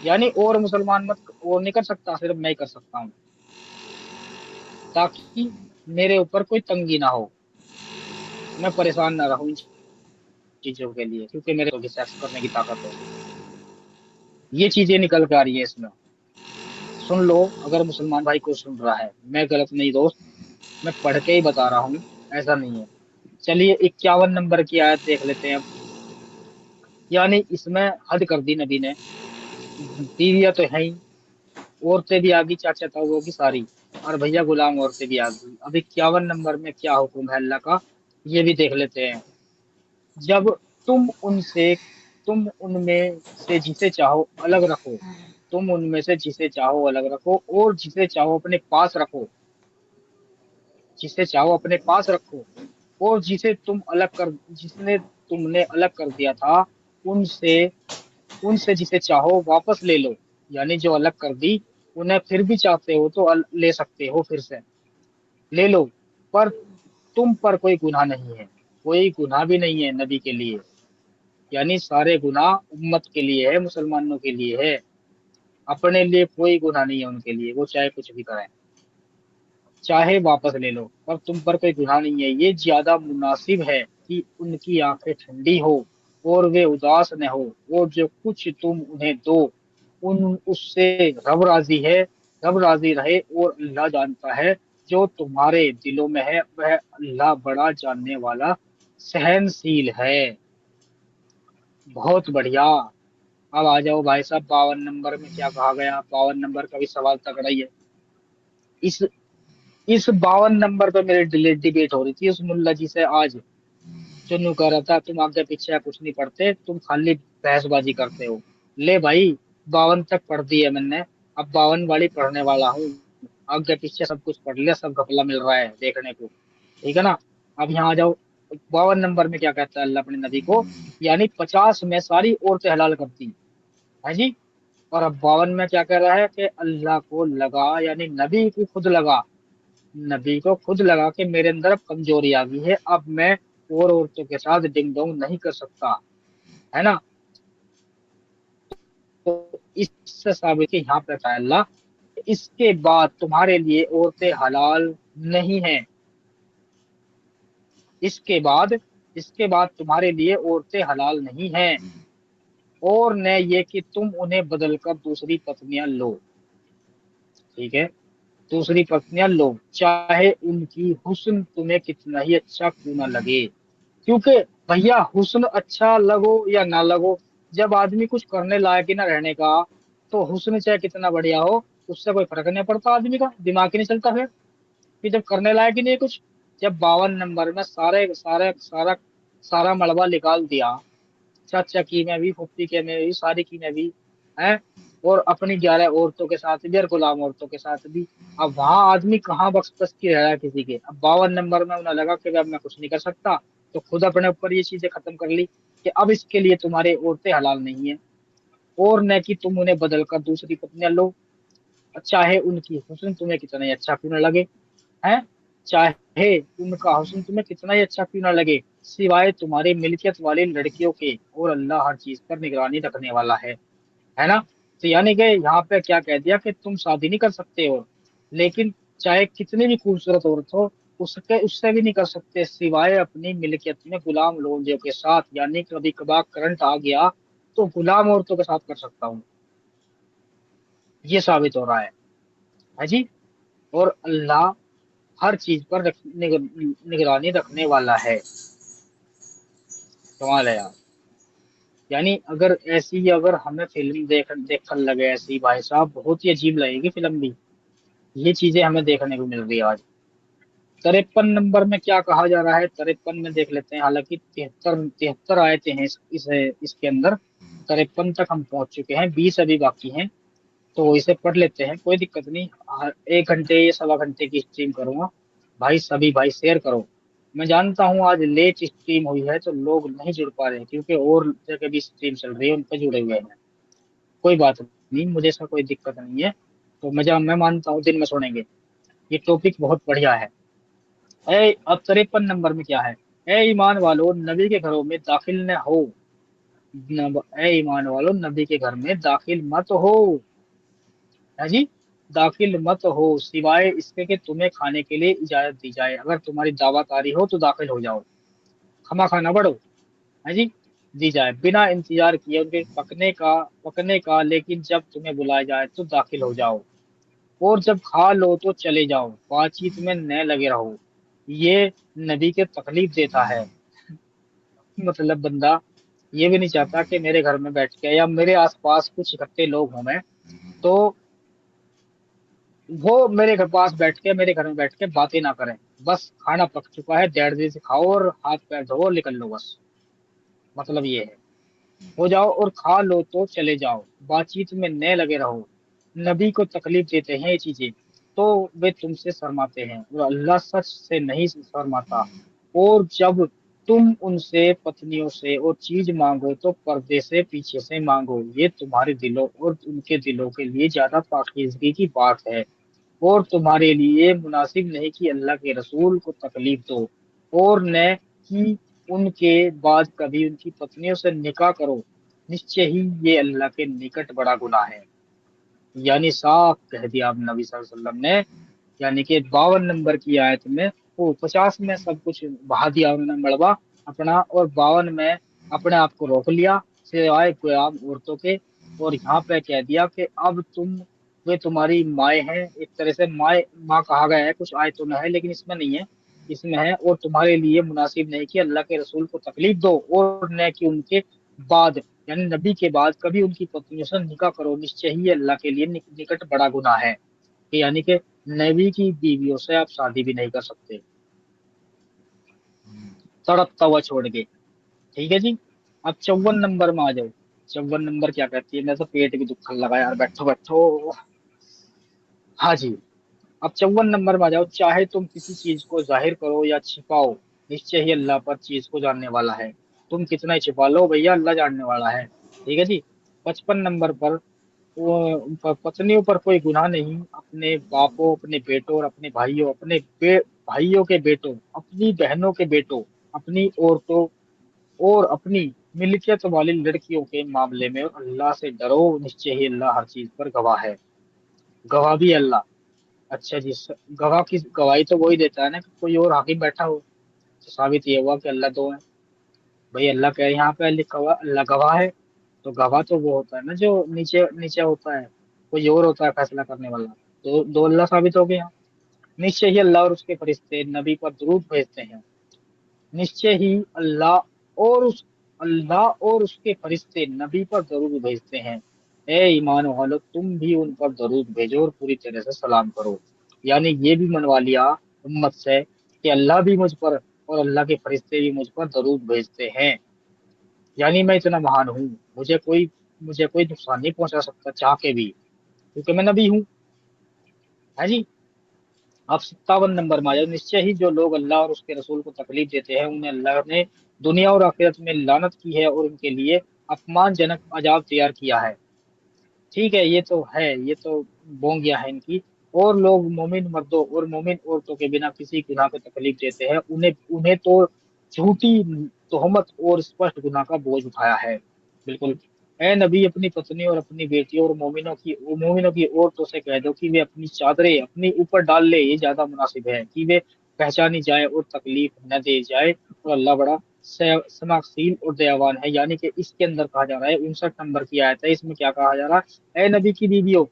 यानी और मुसलमान मत और नहीं कर सकता, सिर्फ मैं ही कर सकता हूँ, ताकि मेरे ऊपर कोई तंगी ना हो, मैं परेशान ना रहूं इन चीजों के लिए, क्योंकि मेरे को सेक्स करने की ताकत है। ये चीजें निकल के आ रही है इसमें। सुन लो, अगर मुसलमान भाई को सुन रहा है, मैं गलत नहीं दोस्त, मैं पढ़ के ही बता रहा हूँ, ऐसा नहीं है। चलिए 51 नंबर की आयत देख लेते हैं अब। यानी इसमें हद कर दी नबी ने, बीवियां तो है ही, औरतें भी आ गई, चाचा ताऊओं की सारी, और भैया गुलाम औरतें भी आ गई। अब 51 नंबर में क्या हुक्म है अल्लाह का, ये भी देख लेते हैं। जब तुम उनसे तुम उनमें से जिसे चाहो अलग रखो, तुम उनमें से जिसे चाहो अलग रखो, और जिसे चाहो अपने पास रखो, जिसे चाहो अपने पास रखो, और जिसने तुमने अलग कर दिया था, उनसे उनसे जिसे चाहो वापस ले लो। यानी जो अलग कर दी, उन्हें फिर भी चाहते हो तो ले सकते हो, फिर से ले लो। पर तुम पर कोई गुनाह नहीं है, कोई गुनाह भी नहीं है नबी के लिए। यानी सारे गुनाह उम्मत के लिए है, मुसलमानों के लिए है, अपने लिए कोई गुनाह नहीं है उनके लिए, वो चाहे कुछ भी करें, चाहे वापस ले लो, पर तुम पर कोई गुनाह नहीं है। ये ज्यादा मुनासिब है कि उनकी आंखें ठंडी हो और वे उदास न हो, और जो कुछ तुम उन्हें दो उन उससे रब राजी है, रब राजी रहे। और अल्लाह जानता है जो तुम्हारे दिलों में है, वह अल्लाह बड़ा जानने वाला, सहनशील है। बहुत बढ़िया। अब आ जाओ भाई साहब, 52 नंबर में क्या कहा गया। 52 नंबर का भी सवाल तगड़ा ही है। इस इस 52 नंबर पे मेरी डिबेट हो रही थी उस मुल्ला जी से आज। चुन्नू कह रहा था तुम आगे पीछे कुछ नहीं पढ़ते, तुम खाली बहसबाजी करते हो। ले भाई, 52 तक पढ़ दी है मैंने, अब 52 वाली पढ़ने वाला हूँ। आगे पीछे सब कुछ पढ़ लिया, सब घपला मिल रहा है देखने को, ठीक है ना। अब यहाँ आ जाओ, 52 नंबर में क्या कहता है अल्लाह अपने नबी को। यानी 50 में सारी औरतें हलाल करती है जी। और अब 52 में क्या कह रहा है कि अल्लाह को लगा, यानी नबी को खुद लगा, नबी को खुद लगा कि मेरे अंदर अब कमजोरी आ गई है, अब मैं और औरतों के साथ डिंग डोंग नहीं कर सकता, है ना। तो इससे साबित है यहाँ पे है अल्लाह, इसके बाद तुम्हारे लिए औरतें हलाल नहीं है। इसके बाद इसके बाद तुम्हारे लिए औरतें हलाल नहीं हैं, और न ये कि तुम उन्हें बदल कर दूसरी पत्नियां लो, ठीक है। दूसरी पत्नियां लो, चाहे उनकी हुस्न तुम्हें कितना ही अच्छा क्यों ना लगे। क्योंकि भैया हुस्न अच्छा लगो या ना लगो, जब आदमी कुछ करने लायक ही ना रहने का, तो हुस्न चाहे कितना बढ़िया हो, उससे कोई फर्क नहीं पड़ता, आदमी का दिमाग ही नहीं चलता फिर, कि जब करने लायक ही नहीं है कुछ। जब 52 नंबर में सारे सारे सारा सारा मलबा निकाल दिया, चाचा की में भी, फुफ्फी के में भी, सारी की में भी है, और अपनी 11 औरतों के साथ भी और गुलाम औरतों के साथ भी, अब वहां आदमी कहाँ बख्श बस की रह रहा है किसी के। अब 52 नंबर में उन्हें लगा कि अब मैं कुछ नहीं कर सकता, तो खुद अपने ऊपर ये चीजें खत्म कर ली कि अब इसके लिए तुम्हारे औरतें हलाल नहीं है, और न कि तुम उन्हें बदल कर दूसरी पत्नियां लो, चाहे उनकी हुस्न तुम्हें कितना ही अच्छा क्यों न लगे, है, चाहे उनका हुस्न तुम्हें कितना ही अच्छा क्यों ना लगे, सिवाय तुम्हारी मिल्कियत वाली लड़कियों के, और अल्लाह हर चीज पर निगरानी रखने वाला है ना। तो यानी कि यहाँ पे क्या कह दिया कि तुम शादी नहीं कर सकते हो, लेकिन चाहे कितनी भी खूबसूरत औरत हो, उसके उससे भी नहीं कर सकते सिवाय अपनी मिल्कियत में गुलाम लोगों के साथ, यानी कभी कभार करंट आ गया तो गुलाम औरतों के साथ कर सकता हूँ, ये साबित हो रहा है जी। और अल्लाह हर चीज पर निगरानी रखने वाला है। कमाल है यार। यानी अगर ऐसी, अगर हमें फिल्म देखने लगे ऐसी, भाई साहब बहुत ही अजीब लगेगी फिल्म भी। ये चीजें हमें देखने को मिल रही है आज। 53 नंबर में क्या कहा जा रहा है, 53 में देख लेते हैं, हालांकि 73 आयते हैं इसके अंदर, 53 तक हम पहुंच चुके हैं, 20 अभी बाकी हैं, तो इसे पढ़ लेते हैं, कोई दिक्कत नहीं। 1 घंटे या सवा घंटे की स्ट्रीम करूंगा। भाई सभी भाई शेयर करो। मैं जानता हूँ आज लेट स्ट्रीम हुई है तो लोग नहीं जुड़ पा रहे हैं, क्योंकि और जगह भी स्ट्रीम चल रही है, उन पर जुड़े हुए हैं। कोई बात नहीं, मुझे ऐसा कोई दिक्कत नहीं है। तो मैं मानता हूँ दिन में सुनेंगे। ये टॉपिक बहुत बढ़िया है। अब 53 नंबर में क्या है, ए ईमान वालो नबी के घरों में दाखिल न हो, ए ईमान वालो नबी के घर में दाखिल मत हो, है जी, दाखिल मत हो सिवाय इसके कि तुम्हें खाने के लिए इजाजत दी जाए, अगर तुम्हारी दावत आ रही हो तो दाखिल हो जाओ, खमा खाना बढ़ो, है जी, दी जाए बिना इंतजार किए उनके पकने का, लेकिन जब तुम्हें बुलाया जाए तो दाखिल हो जाओ, और जब खा लो तो चले जाओ, बातचीत में न लगे रहो। ये नबी के तकलीफ देता है। मतलब बंदा ये भी नहीं चाहता कि मेरे घर में बैठ के या मेरे आसपास कुछ इकट्ठे लोग हों, मैं तो वो मेरे घर पास बैठ के, मेरे घर में बैठ के बातें ना करें, बस खाना पक चुका है, डेढ़ से खाओ और हाथ पैर धो और निकल लो बस। मतलब ये है, हो जाओ और खा लो तो चले जाओ, बातचीत में न लगे रहो। नबी को तकलीफ देते हैं ये चीजें, तो वे तुमसे शर्माते हैं और अल्लाह सच से नहीं शर्माता। और जब तुम उनसे पत्नियों से और चीज मांगो तो पर्दे से पीछे से मांगो, ये तुम्हारे दिलों और उनके दिलों के लिए ज्यादा पाकीज़गी की बात है। और तुम्हारे लिए मुनासिब नहीं कि अल्लाह के रसूल को तकलीफ दो, और न कि उनके बाद कभी उनकी पत्नियों से निकाह करो, निश्चय ही ये अल्लाह के निकट बड़ा गुनाह है। यानी साफ कह दिया अब नबी सल्लल्लाहु अलैहि वसल्लम ने। यानी कि 52 नंबर की आयत में, वो 50 में सब कुछ बहा दिया उन्होंने मलबा अपना, और 52 में अपने आप को रोक लिया सिवाय गुलाम औरतों के। और यहाँ पे कह दिया कि अब वे तुम्हारी माए हैं, एक तरह से माए माँ कहा गया है कुछ आयतों में है, लेकिन इसमें नहीं है, इसमें है, और तुम्हारे लिए मुनासिब नहीं कि अल्लाह के रसूल को तकलीफ दो, और न कि उनके बाद, यानी नबी के बाद कभी उनकी पत्नियों से निकाह करो, निश्चय ही अल्लाह के लिए निकट बड़ा गुनाह है। कि यानी कि नबी की बीवियों से आप शादी भी नहीं कर सकते तड़पता हुआ छोड़ के। ठीक है जी। अब 54 नंबर में आ जाओ। 54 नंबर क्या कहती है, मैं तो पेट भी दुखन लगा यार, बैठो बैठो। हाँ जी। अब 54 नंबर में आ जाओ, चाहे तुम किसी चीज को जाहिर करो या छिपाओ, निश्चय ही अल्लाह पर चीज को जानने वाला है। तुम कितना ही छिपा लो भैया, अल्लाह जानने वाला है। ठीक है जी। 55 नंबर पर, पत्नियों पर कोई गुनाह नहीं, अपने बापों, अपने बेटों और अपने भाइयों, भाइयों के बेटों, अपनी बहनों के बेटों, अपनी औरतों और अपनी मिल्कियत वाली लड़कियों के मामले में अल्लाह से डरो, निश्चय ही अल्लाह हर चीज पर गवाह है। गवाह भी अल्लाह। अच्छा जी, गवाह की गवाही तो वही देता है ना कि कोई और हाकिम बैठा हो, तो साबित ये हुआ कि अल्लाह दो है। भाई अल्लाह कह, यहाँ पे लिखा हुआ अल्लाह गवाह है, तो गवाह तो वो होता है ना जो नीचे नीचे होता है, कोई और होता है फैसला करने वाला। तो दो अल्लाह साबित हो गया। निश्चय ही अल्लाह और उसके फरिश्ते नबी पर दुरूद भेजते हैं। निश्चय ही और उस अल्लाह और उसके फरिश्ते नबी पर दरूद भेजते हैं। ए ईमान वालो तुम भी उन पर दरूद भेजो और पूरी तरह से सलाम करो। यानी ये भी मनवा लिया उम्मत से कि अल्लाह भी मुझ पर और अल्लाह के फरिश्ते भी मुझ पर दरूद भेजते हैं। यानी मैं इतना महान हूँ, मुझे कोई नुकसान नहीं पहुंचा सकता चाह के भी, क्योंकि मैं नबी हूँ, है जी। अब 57 नंबर में आ जाओ। निश्चय ही जो लोग अल्लाह और उसके रसूल को तकलीफ देते हैं उन्हें अल्लाह ने दुनिया और आखिरत में लानत की है और उनके लिए अपमानजनक अजाब तैयार किया है। ठीक है, ये तो है, ये तो बोंगिया है इनकी। और लोग मोमिन मर्दों और मोमिन औरतों के बिना किसी गुनाह को तकलीफ देते हैं, उन्हें उन्हें तो झूठी तोहमत और स्पष्ट गुनाह का बोझ उठाया है। बिल्कुल। ए नबी, अपनी पत्नी और अपनी बेटियों और मोमिनों की औरतों से कह दो कि वे अपनी चादरें अपने ऊपर डाल ले, ये ज्यादा मुनासिब है कि वे पहचानी जाए और तकलीफ न दे जाए, और अल्लाह बड़ा समासील और दयावान है। यानी कि इसके अंदर कहा जा रहा है, 59 नंबर की आयत है, इसमें क्या कहा जा रहा है, ए नबी की बीवियों,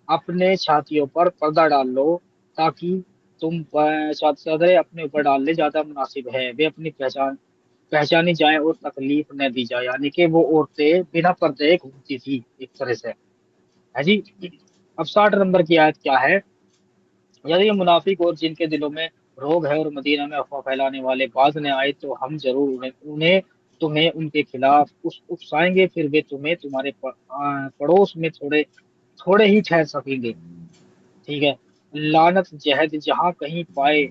अपने छातियों पर पर्दा डाल लो, ताकि तुम चादरें अपने ऊपर डाल ले, ज्यादा मुनासिब है, वे अपनी पहचानी जाए और तकलीफ न दी जाए। यानी कि वो औरतें बिना पर्दे घूमती थी एक तरह से, है जी। अब 60 नंबर की आयत क्या है, यदि ये मुनाफिक और जिनके दिलों में रोग है और मदीना में अफवाह फैलाने वाले बाज ने आए, तो हम जरूर उन्हें तुम्हें उनके खिलाफ उकसाएंगे, फिर वे तुम्हें तुम्हारे पड़ोस में थोड़े थोड़े ही ठहर सकेंगे। ठीक है। लानत जहद जहां कहीं पाए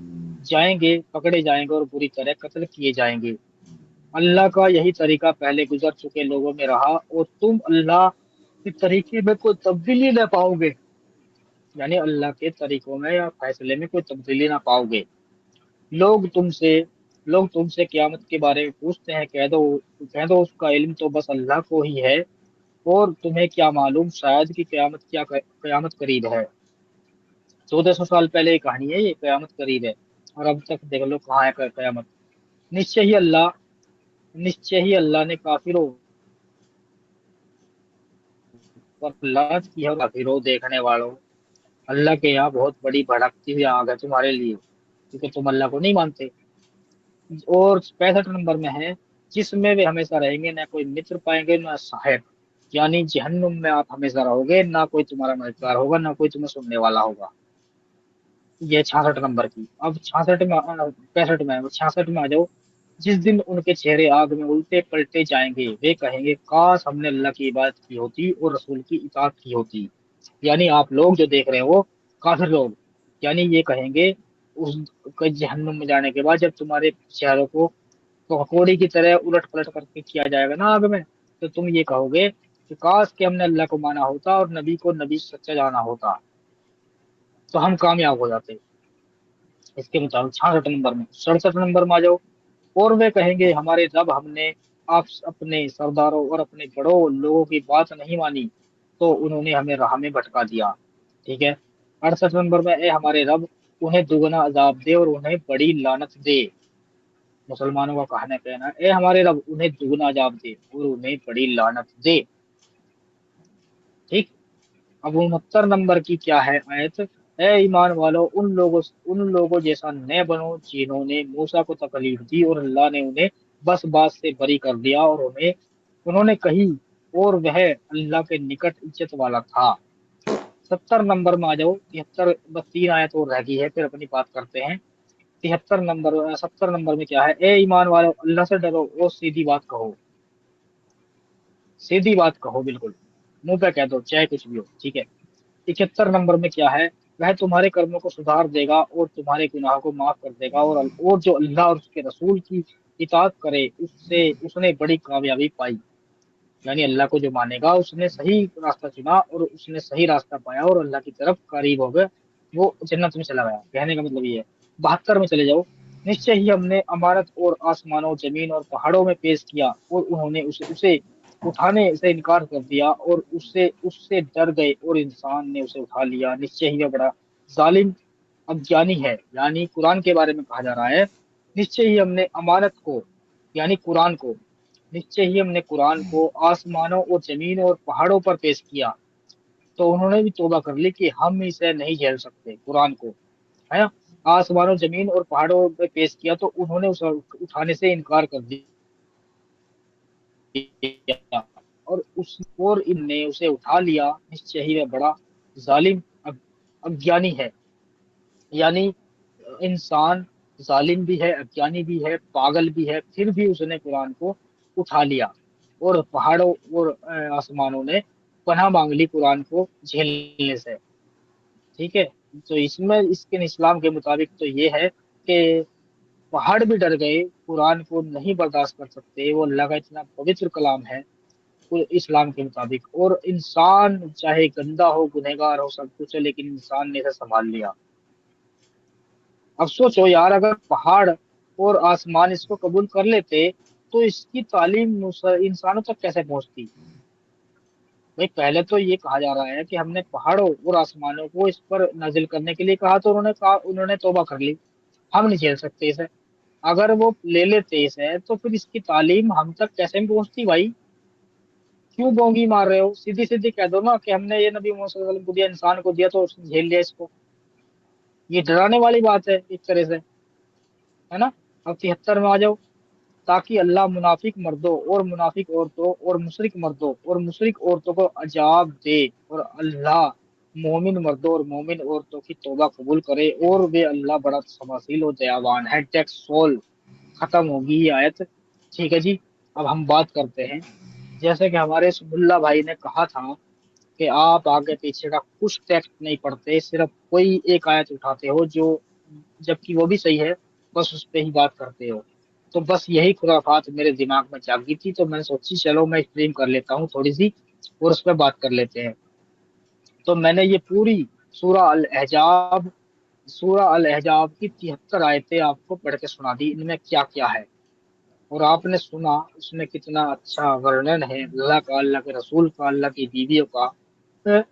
जाएंगे, पकड़े जाएंगे और बुरी तरह कत्ल किए जाएंगे। अल्लाह का यही तरीका पहले गुजर चुके लोगों में रहा, और तुम अल्लाह के तरीके में कोई तब्दीली न पाओगे। यानी अल्लाह के तरीकों में या फैसले में कोई तब्दीली ना पाओगे। लोग तुमसे लोग तुमसे क्यामत के बारे में पूछते हैं, कह दो उसका इल्म तो बस अल्लाह को ही है, और तुम्हें क्या मालूम शायद कि क्यामत करीब है। 1400 साल पहले की कहानी है, ये क्यामत करीब है, और अब तक देख लो कहाँ है क्यामत। निश्चय ही अल्लाह निश्चय ही अल्लाह ने काफिरों पर लानत की है, और काफिरों देखने वालों, अल्लाह के यहाँ बहुत बड़ी भड़कती हुई आग है तुम्हारे लिए, क्योंकि तुम अल्लाह को नहीं मानते। और 65 नंबर में है, जिसमें वे हमेशा रहेंगे, ना कोई मित्र पाएंगे ना सहायक। यानी जहन्नुम में आप हमेशा रहोगे, ना कोई तुम्हारा मददगार होगा, ना कोई तुम्हें सुनने वाला होगा। ये 66 नंबर की। अब 66 में आ जाओ। जिस दिन उनके चेहरे आग में उल्टे पलटे जाएंगे, वे कहेंगे, काश हमने अल्लाह की इबादत की होती और रसूल की इताअत की होती। यानी आप लोग जो देख रहे हो, काफिर लोग, यानी ये कहेंगे उस जहन्नुम में जाने के बाद, जब तुम्हारे चेहरों को पकौड़ी की तरह उलट पलट करके किया जाएगा ना आग में, तो तुम ये कहोगे कि काश कि हमने अल्लाह को माना होता और नबी को नबी सच्चा जाना होता, तो हम कामयाब हो जाते। इसके मुताबिक 66 नंबर में। 67 नंबर में आ जाओ। और वे कहेंगे, हमारे रब, हमने आप अपने सरदारों और अपने बड़ों लोगों की बात नहीं मानी, तो उन्होंने हमें राह में भटका दिया। ठीक है। 68 नंबर में, ए हमारे रब, उन्हें दुगना अजाब दे और उन्हें बड़ी लानत दे। मुसलमानों का कहना है, ए हमारे रब, उन्हें दुगना अजाब दे और उन्हें बड़ी लानत दे। ठीक। अब 69 नंबर की क्या है आयत, ए ईमान वालों, उन लोगों जैसा न बनो जिन्होंने मूसा को तकलीफ दी और अल्लाह ने उन्हें बस बात से बरी कर दिया, और उन्होंने कही, और वह अल्लाह के निकट इज्जत वाला था। 70 नंबर में आ जाओ। 73, बस 3 आयत और रह गई है, फिर अपनी बात करते हैं। 70 नंबर में क्या है, ए ईमान वालों, अल्लाह से डरो और सीधी बात कहो, बिल्कुल मुंह पे कह दो, चाहे कुछ भी हो। ठीक है। 71 नंबर में क्या है, वह तुम्हारे कर्मों को सुधार देगा और तुम्हारे गुनाहों को माफ कर देगा, और जो अल्लाह और उसके रसूल की इताअत करे, उससे उसने बड़ी कामयाबी पाई। यानी अल्लाह को जो मानेगा, उसने सही रास्ता चुना और उसने सही रास्ता पाया और अल्लाह की तरफ करीब हो गए, वो जन्नत में चला गया। कहने का मतलब ये है। 72 में चले जाओ। निश्चय ही हमने अमानत और आसमानों, जमीन और पहाड़ों में पेश किया, और उन्होंने उसे उठाने से इनकार कर दिया और उससे उससे डर गए, और इंसान ने उसे उठा लिया। निश्चय ही वह बड़ा जालिम अज्ञानी है। यानी कुरान के बारे में कहा जा रहा है, निश्चय ही हमने अमानत को, यानी कुरान को, निश्चय ही हमने कुरान को आसमानों और जमीन और पहाड़ों पर पेश किया, तो उन्होंने भी तौबा कर ली कि हम इसे नहीं झेल सकते कुरान को, है ना। आसमानों, जमीन और पहाड़ों पर पेश किया, तो उन्होंने उसे उठाने से इनकार कर दिया, और इनने उसे उठा लिया। निश्चय ही वह बड़ा जालिम अज्ञानी है। यानी इंसान जालिम भी है, अज्ञानी भी है, पागल भी है, फिर भी उसने कुरान को उठा लिया, और पहाड़ों और आसमानों ने पनाह मांग ली कुरान को झेलने से। ठीक है। तो इसमें इसके इस्लाम के मुताबिक तो ये है कि पहाड़ भी डर गए, कुरान को नहीं बर्दाश्त कर सकते, वो अल्लाह का इतना पवित्र कलाम है इस्लाम के मुताबिक। और इंसान चाहे गंदा हो, गुनहगार हो, सब कुछ है, लेकिन इंसान ने इसे संभाल लिया। अब सोचो यार, अगर पहाड़ और आसमान इसको कबूल कर लेते तो इसकी तालीम इंसानों तक कैसे पहुंचती। भाई पहले तो ये कहा जा रहा है कि हमने पहाड़ों और आसमानों को इस पर नाजिल करने के लिए कहा, तो उन्होंने तौबा कर ली, हम नहीं झेल सकते इसे। अगर वो ले लेते इसे तो फिर इसकी तालीम हम तक कैसे पहुंचती भाई। क्यों बोंगी मार रहे हो, सीधी सीधी कह दो ना कि हमने ये नबी मोहम्मद सल्लल्लाहु अलैहि वसल्लम को दिया, इंसान को दिया, तो उसने झेल लिया इसको। ये डराने वाली बात है एक तरह से, है ना। अब 73 में आ जाओ। ताकि अल्लाह मुनाफिक मर्दों और मुनाफिक औरतों और मुशरिक मर्दों और मुशरिक औरतों को अजाब दे, और अल्लाह मोमिन मर्दों और मोमिन औरतों की तौबा कबूल करे, और वे अल्लाह बड़ा क्षमाशील और दयावान है। टेक्स्ट सोल खत्म होगी ये आयत। ठीक है जी। अब हम बात करते हैं, जैसे कि हमारे सुबुल्ला भाई ने कहा था कि आप आगे पीछे का कुछ टेक्स्ट नहीं पढ़ते, सिर्फ कोई एक आयत उठाते हो जो, जबकि वो भी सही है, बस उस पे ही बात करते हो। तो बस यही खुराफात मेरे दिमाग में जागी थी, तो मैंने सोची चलो मैं स्ट्रीम कर लेता हूँ थोड़ी सी, और उस पर बात कर लेते हैं। तो मैंने ये पूरी सूरा अल अहजाब सूरा अल अहजाब की 73 आयतें आपको पढ़ के सुना दी, इनमें क्या क्या है। और आपने सुना उसमें कितना अच्छा वर्णन है अल्लाह का, अल्लाह के रसूल का, अल्लाह की बीवियों का। अ,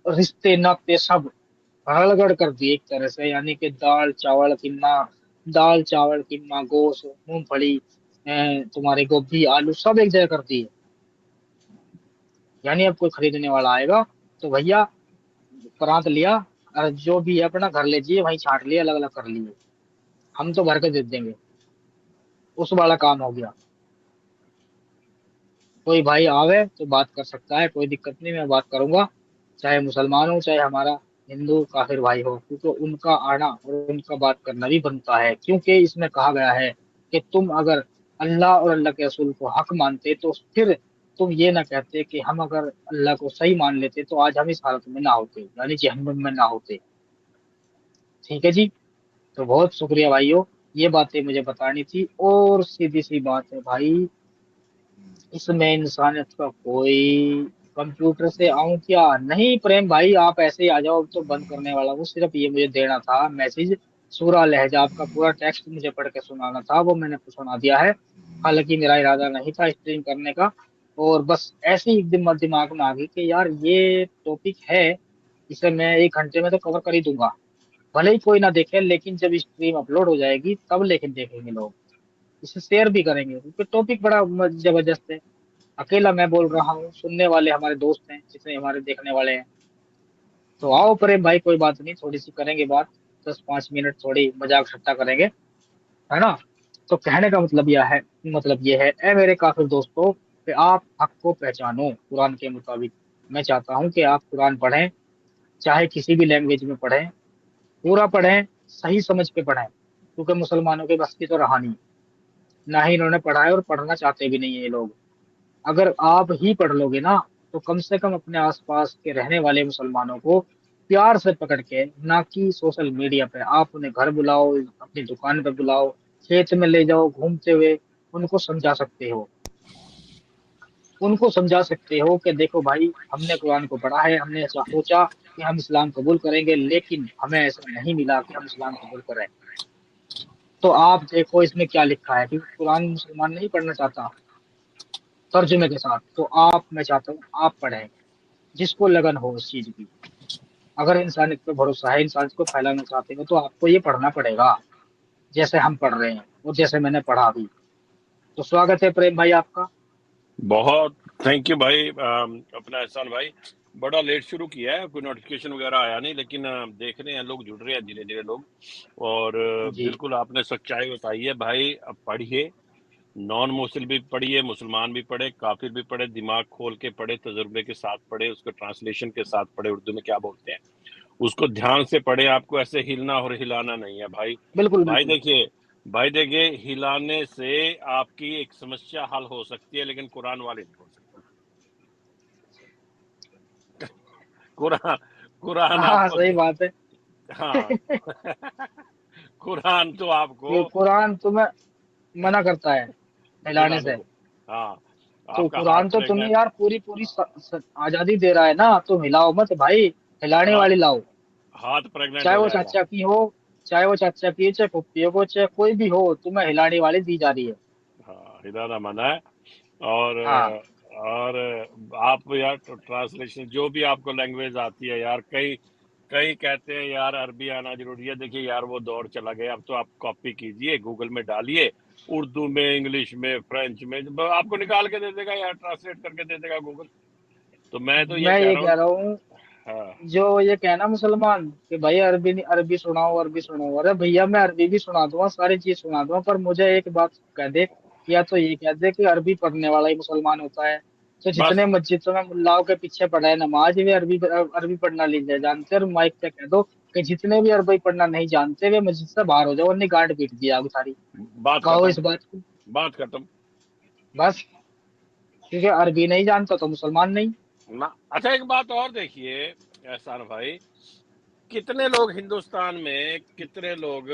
रिश्ते नाते सब हड़गड़ कर दिए एक तरह से, यानी कि दाल चावल कीमा गोश्त मूंगफली, तुम्हारे गोभी आलू सब एक जगह कर दिए। यानी अब कोई खरीदने वाला आएगा तो भैया प्रांत लिया, और जो भी है अपना घर ले जाइए, वहीं छांट लिए, अलग अलग कर लिए, हम तो भर के दे देंगे। उस वाला काम हो गया। कोई भाई आवे तो बात कर सकता है, कोई दिक्कत नहीं, मैं बात करूंगा, चाहे मुसलमान हो चाहे हमारा हिंदू काफिर भाई हो, क्योंकि उनका आना और उनका बात करना भी बनता है। क्योंकि इसमें कहा गया है कि तुम अगर अल्लाह और अल्लाह के रसूल को हक मानते तो फिर तुम ये ना कहते कि हम अगर अल्लाह को सही मान लेते तो आज हम इस हालत में ना होते, यानी जहन्नुम में ना होते। ठीक है जी। तो बहुत शुक्रिया भाइयों, ये बातें मुझे बतानी थी। और सीधी सी बात है भाई, इसमें इंसानियत का कोई, कंप्यूटर से आऊं क्या नहीं, प्रेम भाई आप ऐसे ही आ जाओ, अब तो बंद करने वाला हूँ। सिर्फ ये मुझे देना था मैसेज, सूरा लहजाब का पूरा टेक्स्ट मुझे पढ़ के सुनाना था, वो मैंने सुना दिया है। हालांकि मेरा इरादा नहीं था स्ट्रीम करने का, और बस ऐसे ही दिमाग दिमाग में आ गई कि यार ये टॉपिक है, इसे मैं 1 घंटे में तो कवर कर ही दूंगा। भले ही कोई ना देखे, लेकिन जब स्ट्रीम अपलोड हो जाएगी तब लेकिन देखेंगे लोग, इसे शेयर भी करेंगे, क्योंकि टॉपिक बड़ा जबरदस्त है। अकेला मैं बोल रहा हूँ, सुनने वाले हमारे दोस्त हैं जितने हमारे देखने वाले हैं। तो आओ प्रेम भाई, कोई बात नहीं, थोड़ी सी करेंगे बात, 10-5 मिनट थोड़ी मजाक ठट्टा करेंगे, है ना। तो कहने का मतलब यह है, ए मेरे काफिर दोस्तों, कि आप हक को पहचानो कुरान के मुताबिक। मैं चाहता हूँ कि आप कुरान पढ़ें, चाहे किसी भी लैंग्वेज में पढ़ें, पूरा पढ़ें, सही समझ के पढ़ें, क्योंकि मुसलमानों के बस की तो रहा नहीं, ना ही इन्होंने पढ़ा है और पढ़ना चाहते भी नहीं है ये लोग। अगर आप ही पढ़ लोगे ना, तो कम से कम अपने आसपास के रहने वाले मुसलमानों को प्यार से पकड़ के, ना कि सोशल मीडिया पे, आप उन्हें घर बुलाओ, अपनी दुकान पे बुलाओ, खेत में ले जाओ घूमते हुए, उनको समझा सकते हो। उनको समझा सकते हो कि देखो भाई, हमने कुरान को पढ़ा है, हमने ऐसा सोचा कि हम इस्लाम कबूल करेंगे, लेकिन हमें ऐसा नहीं मिला कि हम इस्लाम कबूल करें। तो आप देखो इसमें क्या लिखा है, क्योंकि कुरान मुसलमान नहीं पढ़ना चाहता तर्जुमे के साथ, तो आप, मैं चाहता हूँ आप पढ़ें, जिसको लगन हो उस चीज की। अगर इंसानियत पे भरोसा है, इंसान को फैलाना चाहते हो, तो आपको ये पढ़ना पड़ेगा, जैसे हम पढ़ रहे हैं और जैसे मैंने पढ़ा भी। तो स्वागत है प्रेम भाई आपका। बहुत थैंक यू भाई। अपना एहसान भाई, बड़ा लेट शुरू किया है, कोई नोटिफिकेशन वगैरह आया नहीं, लेकिन देख रहे हैं लोग, जुड़ रहे हैं धीरे धीरे लोग। और जी। बिल्कुल आपने सच्चाई बताई है भाई। अब पढ़िए, नॉन मुस्लिम भी पढ़िए, मुसलमान भी पढ़े, काफिर भी पढ़े, दिमाग खोल के पढ़े, तजुर्बे के साथ पढ़े, उसको ट्रांसलेशन के साथ पढ़े, उर्दू में क्या बोलते हैं उसको ध्यान से पढ़े। आपको ऐसे हिलना और हिलाना नहीं है भाई। बिल्कुल भाई बिल्कुल। देखिए, भाई देखिए, हिलाने से आपकी एक समस्या हल हो सकती है, लेकिन कुरान वाले नहीं हो सकती। कुरान कुरान हाँ आपको सही बात है। हाँ कुरान तो आपको ये कुरान तुम्हें मना करता है हिलाने हिलाने से। से। हाँ तो आपका कुरान हार्ट तो रेट है। तुम्हें यार पूरी पूरी आजादी दे रहा है ना, तुम हिलाओ मत भाई, हिलाने हाँ वाली लाओ। हाथ प्रेग्नेंट चाहे हो वो जाएगा। चाचा की हो, चाहे वो चाचा की हो, चाहे फुप्पी हो, चाहे कोई भी हो, तुम्हें हिलाने वाली दी जा रही है। हाँ हिलाना मना है। और हाँ आप यार ट्रांसलेशन जो भी आपको लैंग्वेज आती है यार, कई कई कहते हैं यार अरबी आना जरूरी है। देखिए यार वो दौर चला गया, अब तो आप कॉपी कीजिए, गूगल में डालिए, उर्दू में, इंग्लिश में, फ्रेंच में, आपको निकाल के दे देगा यार, ट्रांसलेट करके दे देगा गूगल। तो मैं तो ये मैं कह ये रहा कह हूँ। रहा हूँ, हाँ जो ये कहना मुसलमान कि भाई अरबी अरबी सुनाओ, अरबी सुनाओ, अरे भैया मैं अरबी भी सुना दूंगा, सारी चीज सुना दूंगा, पर मुझे एक बात कह दे, या तो ये कह दे कि अरबी पढ़ने वाला ही मुसलमान होता है। तो जितने बस मस्जिदों में मुल्लाओं के पीछे पड़ा है नमाज, वे अरबी अरबी पढ़ना लीजिए जानते हैं, और माइक पे कह दो कि जितने भी अरबी पढ़ना नहीं जानते वे मस्जिद से बाहर हो जाओ, वरना गांड पीट दिया आगे सारी। बात कहो खत्म। इस बात को। बात खत्म। बस, क्योंकि अरबी नहीं जानता तो मुसलमान नहीं। ना अच्छा एक बात और देखिए एहसान भाई, कितने लोग हिंदुस्तान में, कितने लोग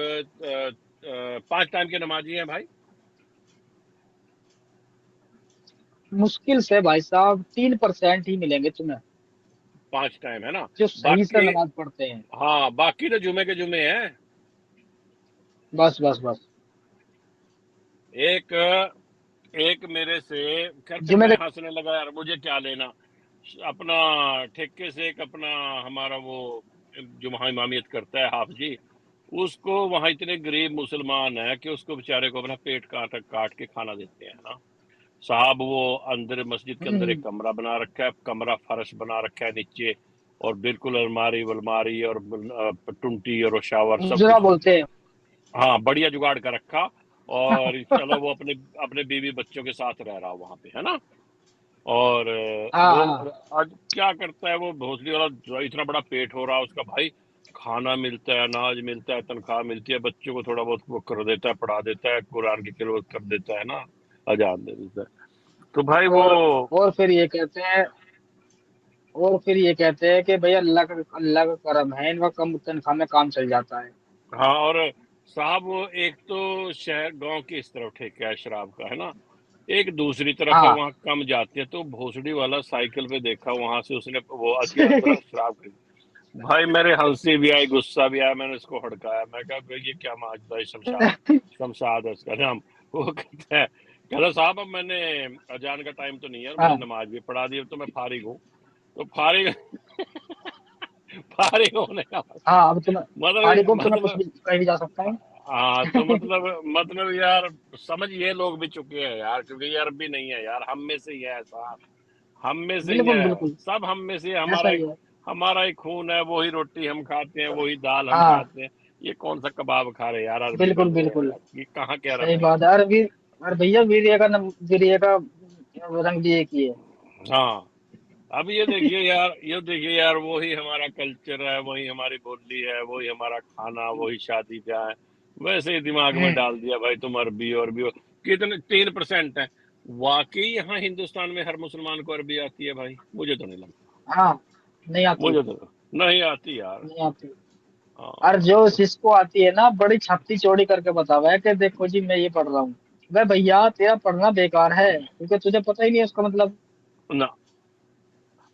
5 टाइम के नमाजी हैं भाई? मुश्किल से भाई साहब 3% ही मिलेंगे तुम्हें 5 टाइम है ना। जो सही से बाकी नमाज पढ़ते हैं। हाँ बाकी तो जुमे के जुमे हैं। बस बस बस। एक एक मेरे से, खैर फिर जुमे मैं के। हंसने लगा यार, मुझे क्या लेना अपना ठेके से। एक अपना हमारा वो जो वहाँ इमामियत करता है हाफ जी, उसको वहाँ इतने गरीब मुसलमान है कि उसको बेचारे को अपना पेट काट काट के खाना देते हैं ना साहब। वो अंदर मस्जिद के अंदर एक हम्म, कमरा बना रखा है, कमरा फर्श बना रखा है नीचे, और बिल्कुल अलमारी वलमारी और टुंटी और शावर सब हुजरा कुछ। बोलते हैं। हाँ बढ़िया जुगाड़ कर रखा। और इंशाल्लाह वो अपने अपने बीवी बच्चों के साथ रह रहा वहां पे, है ना। और हाँ वो हाँ। आज क्या करता है वो भोसड़ी वाला, जो इतना बड़ा पेट हो रहा है उसका भाई, खाना मिलता है, अनाज मिलता है, तनख्वाह मिलती है, बच्चों को थोड़ा बहुत वो कर देता है, पढ़ा देता है, कुरान की तिलावत कर देता है ना, अजान दे देता है। तो भाई वो और फिर ये कहते हैं, और फिर ये कहते हैं कि भैया अल्लाह का करम है, इनका कम तनख्वाह में काम चल जाता है। हाँ। और साहब वो एक तो शहर गांव की इस तरफ ठेका है शराब का, है ना, एक दूसरी तरफ है हाँ। वहां कम जाती है। तो भोसड़ी वाला साइकिल पे देखा वहां से उसने वो अज्ञात वाला शराब खरीदी। भाई मेरे हंसी भी आई, गुस्सा भी आया, मैंने उसको हड़काया, मैं कहा भाई ये क्या माजदा है, शमशाद, शमशाद है उसका नाम। वो कहता साहब अब मैंने अजान का टाइम तो नहीं है और मैंने हाँ नमाज भी पढ़ा दी, अब तो मैं फारिग हूँ। तो फारिग फारिग होने का हाँ। अब तुम्हें मतलब फारिगुम तुम्हें कुछ मतलब भी कहीं भी जा सकता है। हाँ तो मतलब यार समझ ये लोग भी चुके हैं यार, क्योंकि ये अरबी नहीं है यार, हम में से ही है ऐसा, हम में से ही बिल्कुल है, बिल्कुल। सब हम में से है, ऐसा ही है। हमारा एक खून है, वही रोटी हम खाते हैं, वही दाल हम हाँ खाते हैं। ये कौन सा कबाब खा रहे हैं यार अरबी बिल्कुल बन रहे हैं बिल्कुल। यार, ये कहाँ के अरब सही है बात यार। है। अरे भैया वीर्य का रंग भी एक ही है। हाँ अब ये देखिए यार, वही हमारा कल्चर है, वही हमारी बोली है, वही हमारा खाना, वही शादी ब्याह है, वैसे ही दिमाग में हम्म। डाल दिया भाई तुम अरबी और भी हो। कितने 3% है वाकई यहाँ हिंदुस्तान में हर मुसलमान को अरबी आती है भाई? मुझे तो नहीं लगता। हाँ नहीं आती। मुझे तो नहीं आती यार। नहीं आती। और हाँ जो तो जिसको आती है ना, बड़ी छाती चौड़ी करके बतावा है कि देखो जी मैं ये पढ़ रहा हूँ। वह भैया तेरा पढ़ना बेकार है, क्योंकि तुझे पता ही नहीं है उसका मतलब। ना,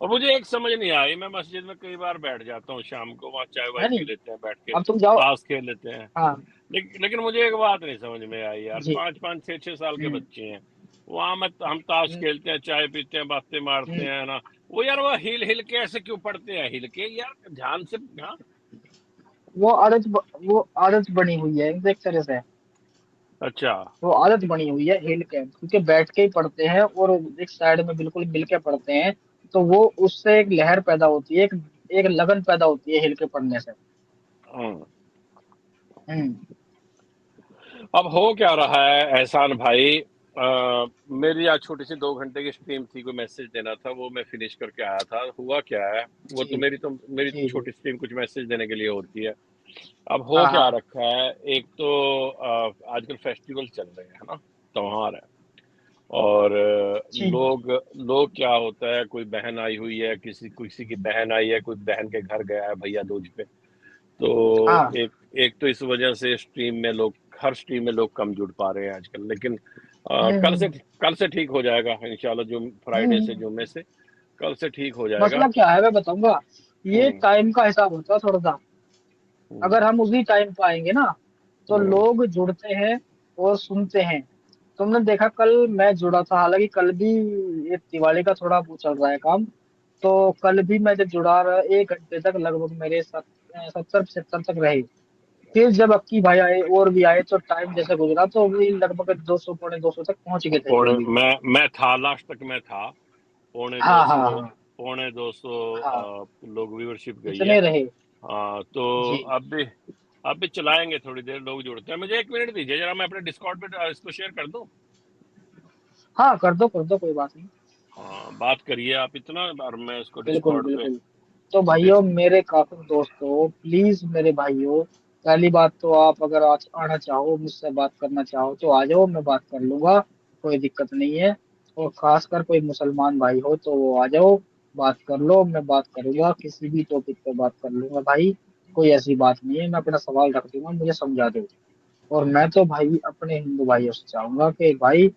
और मुझे एक समझ नहीं आई, मैं मस्जिद में कई बार बैठ जाता हूँ शाम को, वहाँ चाय वाय है पी नहीं। लेते हैं बैठ के, अब तुम जाओ। ताश खेल लेते हैं। हाँ लेकिन मुझे एक बात नहीं समझ में आई यार, जी। 5 5 6 6 साल के हम्म बच्चे हैं वहां, मैं हम ताश हम्म खेलते हैं, चाय पीते हैं, बातें मारते हम्म। हैं ना, वो यार वो हिल हिल के ऐसे क्यों पढ़ते हैं, हिल के यार ध्यान से। हाँ वो आदत बनी हुई है एक तरह से। अच्छा। वो आदत बनी हुई है हिल के, क्योंकि बैठ के ही पढ़ते हैं और एक साइड में बिल्कुल मिल के पढ़ते हैं। तो वो उससे एक लहर पैदा होती है, एक लगन पैदा होती है हिल के पढ़ने से। हम्म। हम्म। अब हो क्या रहा है एहसान भाई, मेरी आज छोटी सी 2 घंटे की स्ट्रीम थी, कोई मैसेज देना था, वो मैं फिनिश करके आया था। हुआ क्या है, वो जी तो मेरी जी जी। छोटी स्ट्रीम कुछ मैसेज देने के लिए होती है। अब हो हाँ क्या हाँ। रखा है, एक तो आजकल फेस्टिवल चल रहे हैं ना, त्योहार है, और जी। लोग लोग क्या होता है, कोई बहन आई हुई है, किसी किसी की बहन आई है, कोई बहन के घर गया है भैया दूज पे, तो हाँ एक तो इस वजह से हर स्ट्रीम में लोग कम जुड़ पा रहे हैं आजकल, लेकिन हम्म, कल से ठीक हो जाएगा इंशाल्लाह, जो फ्राइडे से हम्म। जुम्मे से कल से ठीक हो जाएगा। मसला क्या है मैं बताऊंगा, ये हम्म टाइम का हिसाब होता है थोड़ा सा। हम्म अगर हम उसी टाइम पे आएंगे ना तो हम्म लोग जुड़ते हैं और सुनते हैं। तुमने देखा कल मैं जुड़ा था, हालांकि कल भी ये दिवाली का थोड़ा वो चल रहा है काम। तो कल भी मैं जब जुड़ा रहा 1 घंटे तक लगभग मेरे 70-75 तक रहे। फिर जब अक्की भाई आए और भी आए तो टाइम जैसे गुजरा तो भी लगभग 200 पौने 200 तक पहुंच गए थे फिर पौने भी। मैं था लास्ट तक, मैं था पौने दो हाँ हाँ सौ हाँ पौने दो सौ हाँ, लोग व्यूअरशिप गई है। इतने रहे। हाँ, तो जी, अब भी चलाएंगे, थोड़ी देर लोग जुड़ते हैं। मुझे 1 मिनट दीजिए जरा, मैं अपने डिस्कॉर्ड पे इसको शेयर कर दूं। हाँ कर दो कोई बात नहीं। हाँ, बात करिए आप इतना, और मैं इसको बिल्कुल डिस्कॉर्ड पे बिल्कुल। तो भाइयों भेज। मेरे काफिर दोस्तों, प्लीज मेरे भाइयों, पहली बात तो आप अगर आज आना चाहो मुझसे बात करना चाहो तो आ जाओ, मैं बात कर लूंगा, कोई दिक्कत नहीं है। और खासकर कोई मुसलमान भाई हो तो वो आ जाओ, बात कर लो, मैं बात करूंगा, किसी भी टॉपिक पे बात कर लूंगा भाई। कोई ऐसी बात नहीं है, मैं अपना सवाल रख दूंगा, मुझे समझा दो। और मैं तो भाई अपने हिंदू भाइयों से चाहूंगा कि भाई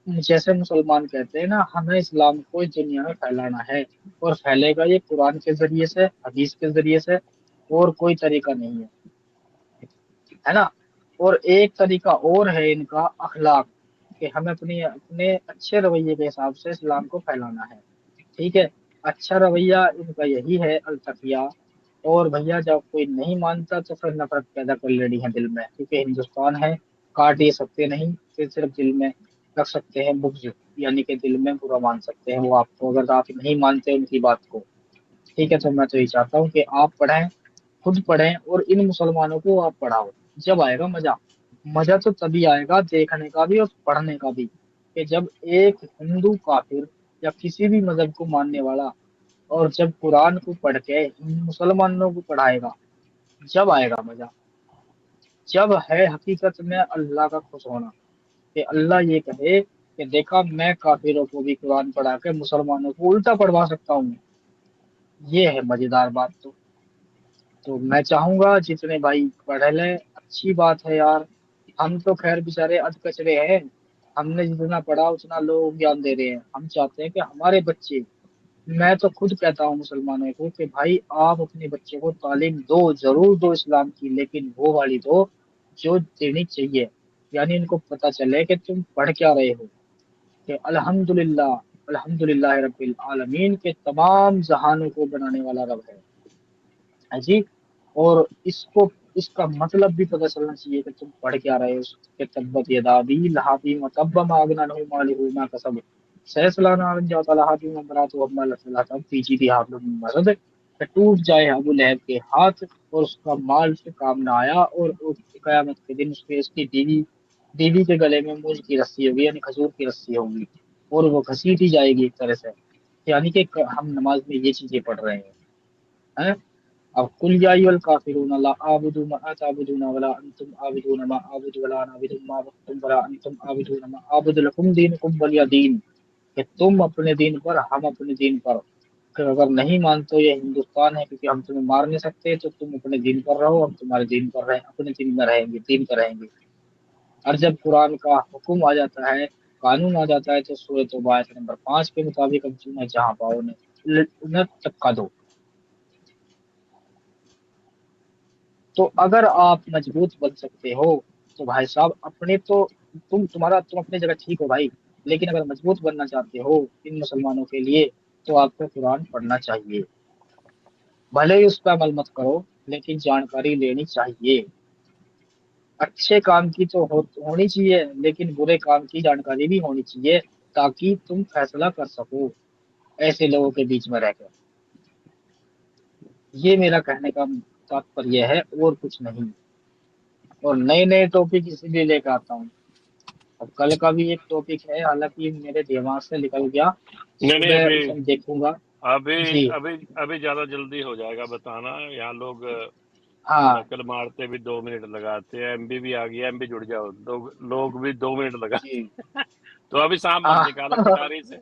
जैसे मुसलमान कहते हैं ना, हमें इस्लाम को इस दुनिया में फैलाना है। और फैलेगा ये कुरान के जरिए से, हदीस के जरिए से, और कोई तरीका नहीं है, है ना। और एक तरीका और है इनका, अखलाक, कि हमें अपने अपने अच्छे रवैये के हिसाब से इस्लाम को फैलाना है। ठीक है, अच्छा रवैया इनका यही है, अलतकिया। और भैया जब कोई नहीं मानता तो फिर नफरत पैदा कर लेनी है दिल में, क्योंकि हिंदुस्तान है, काट ये सकते नहीं, फिर सिर्फ दिल में रख सकते हैं बुग्ज, यानी कि दिल में बुरा मान सकते हैं वो आपको, अगर आप नहीं मानते उनकी बात को। ठीक है, तो मैं तो ये चाहता हूँ कि आप पढ़ें, खुद पढ़ें और इन मुसलमानों को आप पढ़ाओ। जब आएगा मजा, मजा तो तभी आएगा देखने का भी और पढ़ने का भी, कि जब एक हिंदू काफिर या किसी भी मजहब को मानने वाला और जब कुरान को पढ़ के मुसलमानों को पढ़ाएगा, जब आएगा मजा। जब है हकीकत में अल्लाह का खुश होना, कि अल्लाह ये कहे कि देखा मैं काफिरों को भी कुरान पढ़ा के मुसलमानों को उल्टा पढ़वा सकता हूँ। ये है मजेदार बात। तो मैं चाहूंगा जितने भाई पढ़ लें, अच्छी बात है यार। हम तो खैर बेचारे अधकचरे हैं, हमने जितना पढ़ा उतना लोग ज्ञान दे रहे हैं। हम चाहते हैं कि हमारे बच्चे, मैं तो खुद कहता हूँ मुसलमानों को कि भाई आप अपने बच्चे को तालीम दो, जरूर दो इस्लाम की, लेकिन वो वाली दो जो देनी चाहिए। यानी इनको पता चले कि तुम पढ़ क्या रहे हो, कि अल्हम्दुलिल्लाह, अल्हम्दुलिल्लाह रब्बिल आलमीन, के तमाम जहानों को बनाने वाला रब है जी। और इसको, इसका मतलब भी पता चलना चाहिए कि तुम पढ़ क्या रहे हो, कि तब्बत यदा अबी लहाबी वतब्बा मा अगना अन्हु मालिहु मा कसब सयस्ला नारन जाता लहाबी व इम्रातुहु हम्मालत हतब फी जीदिहा हब्लुम मिन मसद, कि टूट जाए अबू लहब के हाथ और उसका माल से काम ना आया, और कयामत के दिन उसके उसकी बीवी बीवी के गले में मूंज की रस्सी होगी, यानी खजूर की रस्सी होगी, और वो घसीटी जाएगी एक तरह से। यानी कि हम नमाज में ये चीजें पढ़ रहे हैं। अब कुल या अय्युहल काफिरून ला अअबुदु मा ताबुदून वला अंतुम आबिदून मा अअबुदु वला अना अबिदु मा अबदतुम वला अंतुम आबिदून मा अअबुदु लकुम दीनुकुम वलिय दीन, कि तुम अपने दीन पर, हम अपने दीन पर। कि अगर नहीं मानते हो ये हिंदुस्तान है, क्योंकि हम तुम्हें मार नहीं सकते, तो तुम अपने दीन पर रहो, हम तुम्हारे दीन पर रहे, अपने दीन में रहेंगे, दीन पर रहेंगे। और जब कुरान का हुक्म आ जाता है, कानून आ जाता है, तो सूरह तौबा आयत नंबर 5 के मुताबिक हम तुम्हें जहाँ पाओ उन्हें टपका दो। तो अगर आप मजबूत बन सकते हो तो भाई साहब अपने तो, तुम अपनी जगह ठीक हो भाई, लेकिन अगर मजबूत बनना चाहते हो इन मुसलमानों के लिए तो आपको कुरान पढ़ना चाहिए। भले ही उस पर अमल मत करो, लेकिन जानकारी लेनी चाहिए। अच्छे काम की तो होनी चाहिए, लेकिन बुरे काम की जानकारी भी होनी चाहिए, ताकि तुम फैसला कर सको ऐसे लोगों के बीच में रहकर। ये मेरा कहने का तात्पर्य है, और कुछ नहीं। और नए नए टॉपिक इसीलिए लेकर आता हूँ। अब कल का भी एक टॉपिक है, हालांकि मेरे दिमाग से निकल गया, नहीं नहीं, सुबह उसे देखूंगा। अभी जी, अभी अभी ज्यादा जल्दी हो जाएगा बताना। यहाँ लोग हाँ नकल मारते भी 2 मिनट लगाते हैं। एमबी भी आ गया, एमबी जुड़ जाओ, लोग भी 2 मिनट लगा। जी, तो अभी सांप मत हाँ निकालो पिटारी से।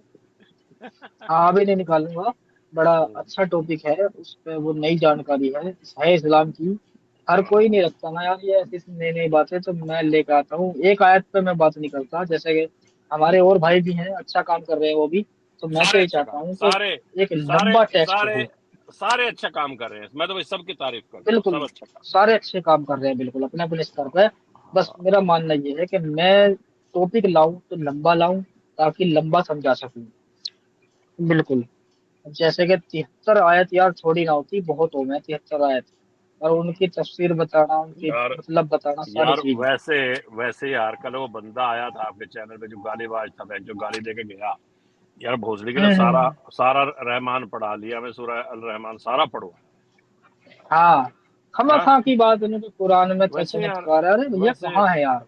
हाँ अभी नहीं निकालूंगा। बड़ा अच्छा टॉपिक है, उस पे वो नई जानकारी है इस्लाम की। हर कोई नहीं रखता ना यार ये ऐसी नई नई बातें, तो मैं लेकर आता हूँ एक आयत पे मैं बात नहीं करता। जैसे कि हमारे और भाई भी हैं, अच्छा काम कर रहे हैं वो भी, तो मैं तो सारे ये अच्छा चाहता काम, हूँ कि सारे एक सारे लंबा टेक्स्ट सारे हो। सारे अच्छा काम कर रहे हैं, मैं तो भाई सबकी तारीफ करता हूँ, बिल्कुल, सब अच्छा काम। सारे अच्छे काम कर रहे हैं बिल्कुल अपने अपने स्तर पे। बस हाँ मेरा मानना ये है कि मैं टॉपिक लाऊं तो लंबा लाऊं, ताकि लंबा समझा सकूं। बिल्कुल। जैसे कि 73 आयत यार थोड़ी ना होती, बहुत हो गए 73 आयत, और उनकी तफसीर बताना, उनकी यार, मतलब बताना, सारी यार चीज। वैसे वैसे यार, कल वो बंदा आया था आपके चैनल पे जो गालीबाज था, बहन जो गाली दे के गया, यार भोसड़ी के ने सारा हम्म। सारा रहमान पढ़ा लिया, मैं सूरह अल रहमान सारा पढ़ो हाँ, खमा है। खा की बात उन्होंने कुरान में तो वैसे यार, चमत्कार है, अरे भैया वैसे कहाँ है यार।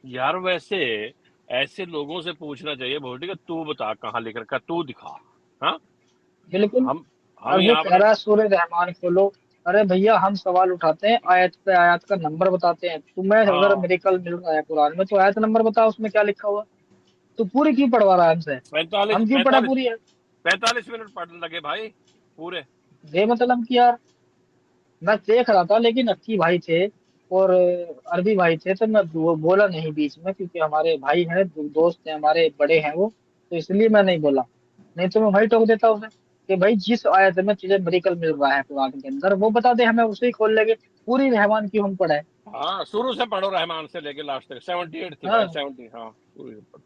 यार वैसे ऐसे लोगों से पूछना चाहिए भोसड़ी का, तू बता कहाँ लिख रखा, तू दिखा। हाँ, बिल्कुल। हम और हम वो यहाँ कह पर। रहा है सूर्य रहमान खोलो। अरे भैया हम सवाल उठाते हैं, आयत पे आयत का नंबर बताते हैं। तुम्हें अगर हाँ, मेडिकल मिल रहा है कुरान में, तो आयत नंबर बता उसमें क्या लिखा हुआ। तो पूरी क्यों पढ़वा रहा है हमसे। पैंतालीस हम क्यों पढ़ा पैंतालीस पूरी है। 45 मिनट पढ़ने लगे भाई पूरे। बेमतलब की यार। मैं देख रहा था लेकिन अक्की भाई थे और अरबी भाई थे, तो मैं वो बोला नहीं बीच में, क्योंकि हमारे भाई हैं, दोस्त हैं हमारे, बड़े हैं वो, तो इसलिए मैं नहीं बोला। नहीं तो मैं वही टोक देता उसे कि भाई जिस आयत में तुझे मेडिकल मिल रहा है कुरान के अंदर, वो बता दे, हमें उसे ही खोल लेंगे। पूरी रहमान की हम पढ़े। हाँ, शुरू से पढ़ो रहमान से लेके लास्ट तक, 78 थी भाई, हाँ। 70। हाँ, शुरू से पढ़ो।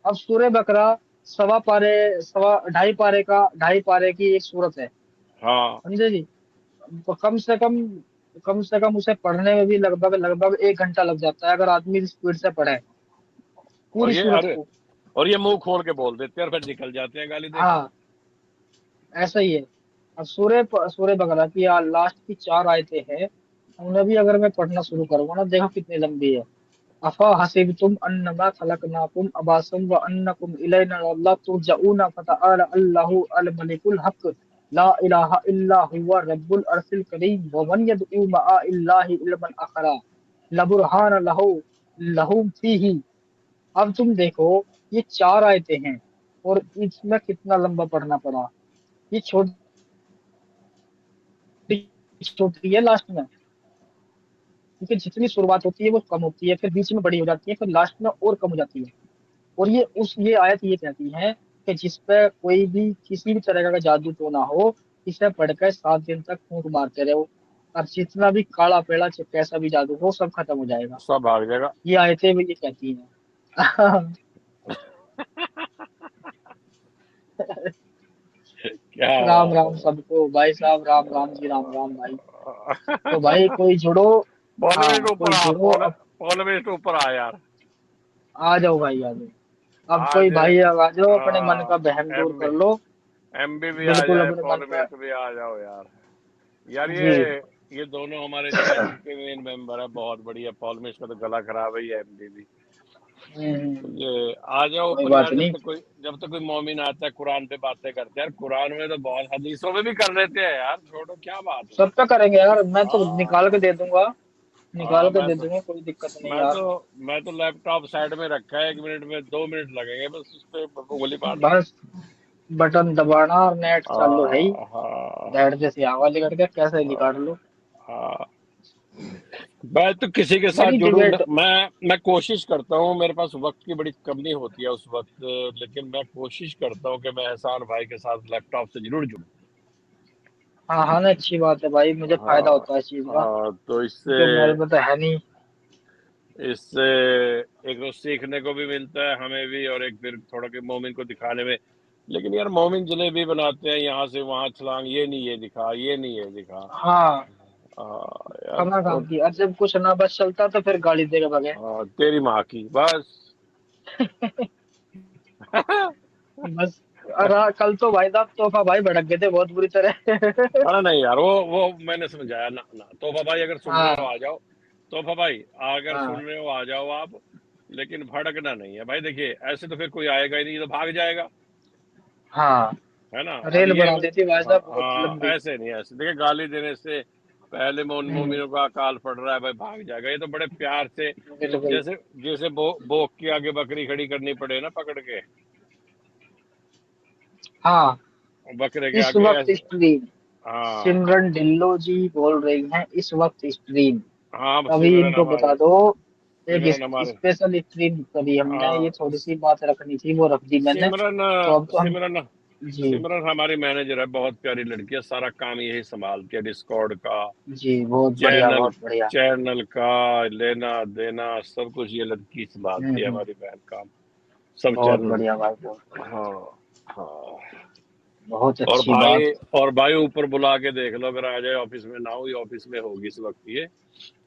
अब सूर्य बकरा सवा पारे, सवा ढाई पारे का, ढाई पारे की एक सूरत है, हाँ, समझे जी। तो कम से कम उसे पढ़ने में भी लगभग लगभग 1 घंटा लग जाता है, अगर आदमी स्पीड से पढ़े और पूरी ये सूरत अरे, को। और ये मुंह खोल के बोल देते हैं और फिर निकल जाते हैं गाली देके। हाँ, ऐसा ही है। अब सूर्य बकरा की लास्ट की 4 आयतें हैं, उन्हें भी अगर मैं पढ़ना शुरू करूंगा ना, देखो कितनी लंबी है। अफा हसिबतुम अन्नमा खलकनाकुम अबासम व अन्नकुम इलैना ला तुरजऊना फतआला अल्लाहु अल मलिकुल हक ला इलाहा इल्ला हुवा रब्बुल अर्शिल करीम व मन यदउ मआ इल्लाहि इल्मन अखरा लबुरहान लहु लहुम फीही। अब तुम देखो, ये 4 आयतें हैं और इसमें कितना लंबा पढ़ना पड़ा। ये छोटी छोटी है लास्ट में, क्योंकि जितनी शुरुआत होती है वो कम होती है, फिर बीच में बड़ी हो जाती है, फिर लास्ट में और कम हो जाती है। और ये आयत ये कहती है कि जिस पे कोई भी किसी भी तरह का जादू तो ना हो, इसे पढ़कर 7 दिन तक फूंक मारते रहो, और जितना भी काला पेड़ा कैसा भी जादू हो सब खत्म हो जाएगा। सब भाग जाएगा। ये आयतें भी ये कहती हैं। क्या राम बात राम सबको भाई साहब, राम राम जी, राम राम भाई। तो है। भाई कोई जुड़ो। पॉलिमिस्ट हाँ ऊपर कोई आ, जुड़ो अब। पॉलिमिस्ट ऊपर आ यार। आ जाओ भाई आ जाओ, अब कोई आज भाई अब आ जाओ, अपने मन का बहम दूर एम कर लो। एमबी भी आ बिल्कुल जाए, अपने मन का। पॉलिमिस्ट भी आ जाओ यार। यार जी। ये दोनों हमारे चैनल के मेन मेंबर है, बहुत बढ़िया। पॉलिमिस्ट का तो गला खराब है, ये एमबी भी। ये आ जाओ कोई ऊपर बात यार, नहीं। जब तक कोई मोमिन आता है कुरान पे बातें करते हैं यार। कुरान में तो बहुत, हदीसों में भी कर लेते हैं यार, छोड़ो क्या बात है। सब पे करेंगे यार, मैं तो निकाल के हाँ, दे दूंगा। हाँ, निकाल के दे दूंगा, कोई दिक्कत नहीं मैं यार। तो मैं तो लैपटॉप साइड में रखा है, 1 मिनट में 2 मिनट लगेंगे बस उस पे उंगली मारने में। बस बटन दबाना और नेट चालू है ही। हाँ, डेढ़ जैसी आवाज निकल के कैसे निकाल लो। हाँ। मैं तो किसी के साथ मेरी जुड़ूं डिबेट। मैं कोशिश करता हूँ, मेरे पास वक्त की बड़ी कमी होती है उस वक्त, लेकिन मैं कोशिश करता हूँ कि मैं एहसान भाई के साथ लैपटॉप से जरूर जुड़ूं। हाँ हाँ ना, अच्छी बात है भाई, मुझे फायदा हाँ, होता है इस चीज का, हाँ, तो क्योंकि मेरे में तो है नहीं। इससे एक तो सीखने को भी मिलता है हमें भी, और एक फिर थोड़ा के मोमिन को दिखाने में। लेकिन यार मोमिन जलेबी बनाते हैं यहाँ से वहां छलांग, ये नहीं ये दिखा, ये नहीं ये दिखा। हाँ, यार खाना तो काम की, और जब कुछ ना बस चलता तो फिर गाली देगा बगैर। तेरी माँ की बस। बस। और हाँ, कल तो भाई साहब तोहफा भाई भड़क गए थे बहुत बुरी तरह। अरे नहीं यार, वो मैंने समझाया ना, तोहफा भाई अगर सुन रहे हो हाँ आ जाओ। तोहफा भाई अगर सुन हाँ रहे हो आ जाओ आप। लेकिन भड़कना नहीं है भाई, देखिए ऐसे तो फिर कोई आएगा ही नहीं, ये तो भाग जाएगा। हाँ। है ना। अब रेल ये बना देती भाई हाँ, साहब बहुत हाँ, लंबी। ऐसे नहीं, ऐसे देखिए गाली देने से पहले हम्म। मोमिनों का अकाल पड़ रहा है भाई, भाग जाएगा। ये तो बड़े प्यार से, बिल्कुल। जैसे जैसे बोक के आगे बकरी खड़ी करनी पड़े ना पकड़ के, हाँ। बकरे के इस आगे वक्त ऐसे। स्ट्रीम। हाँ सिमरन ढिल्लो जी बोल रही हैं इस वक्त स्ट्रीम, हाँ, कभी सिमरन इनको हमारे, बता दो। एक सिमरन हमारे, स्पेशल स्ट्रीम कभी हमने हाँ ये थोड़ी सी बात रखनी थी, वो रख दी मैंने। सिमरन, तो अब तो हम, सिमरन जी सिमरन हमारी मैनेजर है, बहुत प्यारी लड़की है, सारा काम यही संभालती है, डिस्कॉर्ड का, जी बहुत बढ़िया चैनल बहुत बढ़िया। चैनल का लेना देना सब कुछ ये लड़की संभालती है, हम्म, हमारी बहन काम, सब बहुत चैनल। बढ़िया भाई, बहुत बढ़िया, हाँ हाँ। बहुत और अच्छी बात। भाई, और भाई ऊपर बुला के देख लो, अगर आ जाए ऑफिस में, ना हुई ऑफिस में होगी इस वक्त ये,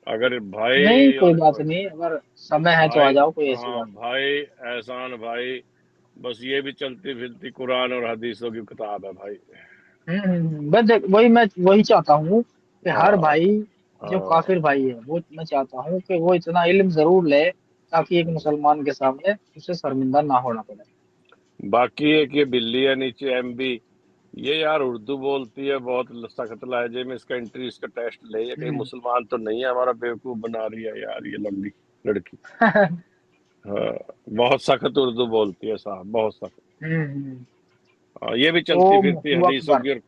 अगर नहीं भाई, कोई बात नहीं, अगर समय है तो आ भाई, जाओ, कोई ऐसी हाँ बात भाई, एहसान भाई, बस ये भी चलती फिरती कुरान और हदीसों की किताब है भाई। नहीं। बस वही मैं वही चाहता हूँ कि हर हाँ भाई जो हाँ। काफिर भाई है, वो मैं चाहता हूँ कि वो इतना इल्म जरूर ले ताकि एक मुसलमान के सामने उसे शर्मिंदा ना होना पड़े। बाकी एक ये बिल्ली है नीचे, एमबी, ये यार उर्दू बोलती है बहुत सख्त लहजे में, इसका इंट्री, इसका टेस्ट ले, ये कहीं हम्म। मुसलमान तो नहीं है, हमारा बेवकूफ बना रही है यार ये लंबी लड़की। हाँ, बहुत सख्त उर्दू बोलती है साहब, बहुत सख्त। हम्म। हाँ, ये भी चलती फिरती ओ हदीसों अकबर। की, और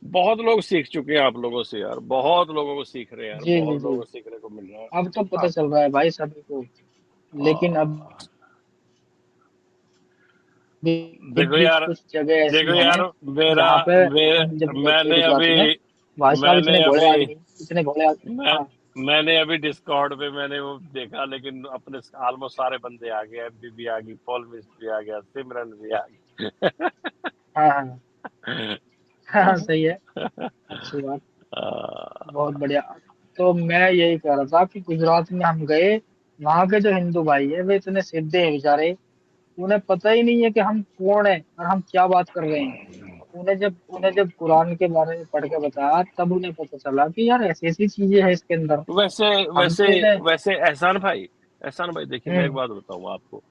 बहुत लोग सीख चुके हैं आप लोगों से यार, बहुत लोगों को सीख रहे हैं यार, जी जी बहुत जी, लोगों को सीखने को मिल रहा है। अब तो पता हाँ चल रहा है भाई सभी को, लेकिन अब हाँ। देखो भी यार, कुछ जगह ऐसी देखो हैं यार, मेरा जहाँ पे मेरे हम जब गए थे मैंने गुजरात अभी में, भाई साहब मैंने इतने घोड़े अभी आदमी, इतने घोड़े आदमी। मैं हाँ मैंने अभी डिस्कॉर्ड पे मैंने वो देखा, लेकिन अपने ऑलमोस्ट सारे बंदे आ गए, एमपी भी आ गई, पॉल मिस भी आ गया, सिमरन भी आ हाँ हाँ गई। हाँ हाँ, सही है, अच्छी बात, बहुत बढ़िया। तो मैं यही कह रहा था कि गुजरात में हम गए, वहाँ के जो हिंदू भाई है वे इतने सीधे हैं बेचारे, उन्हें पता ही नहीं है कि हम कौन है और हम क्या बात कर रहे हैं। उन्हें जब कुरान के बारे में पढ़ के बताया, तब उन्हें पता चला कि यार ऐसी ऐसी चीजें हैं इसके अंदर। वैसे हम वैसे तो इन्हें, वैसे एहसान भाई देखिए, मैं एक हम्म, बात बताऊं आपको,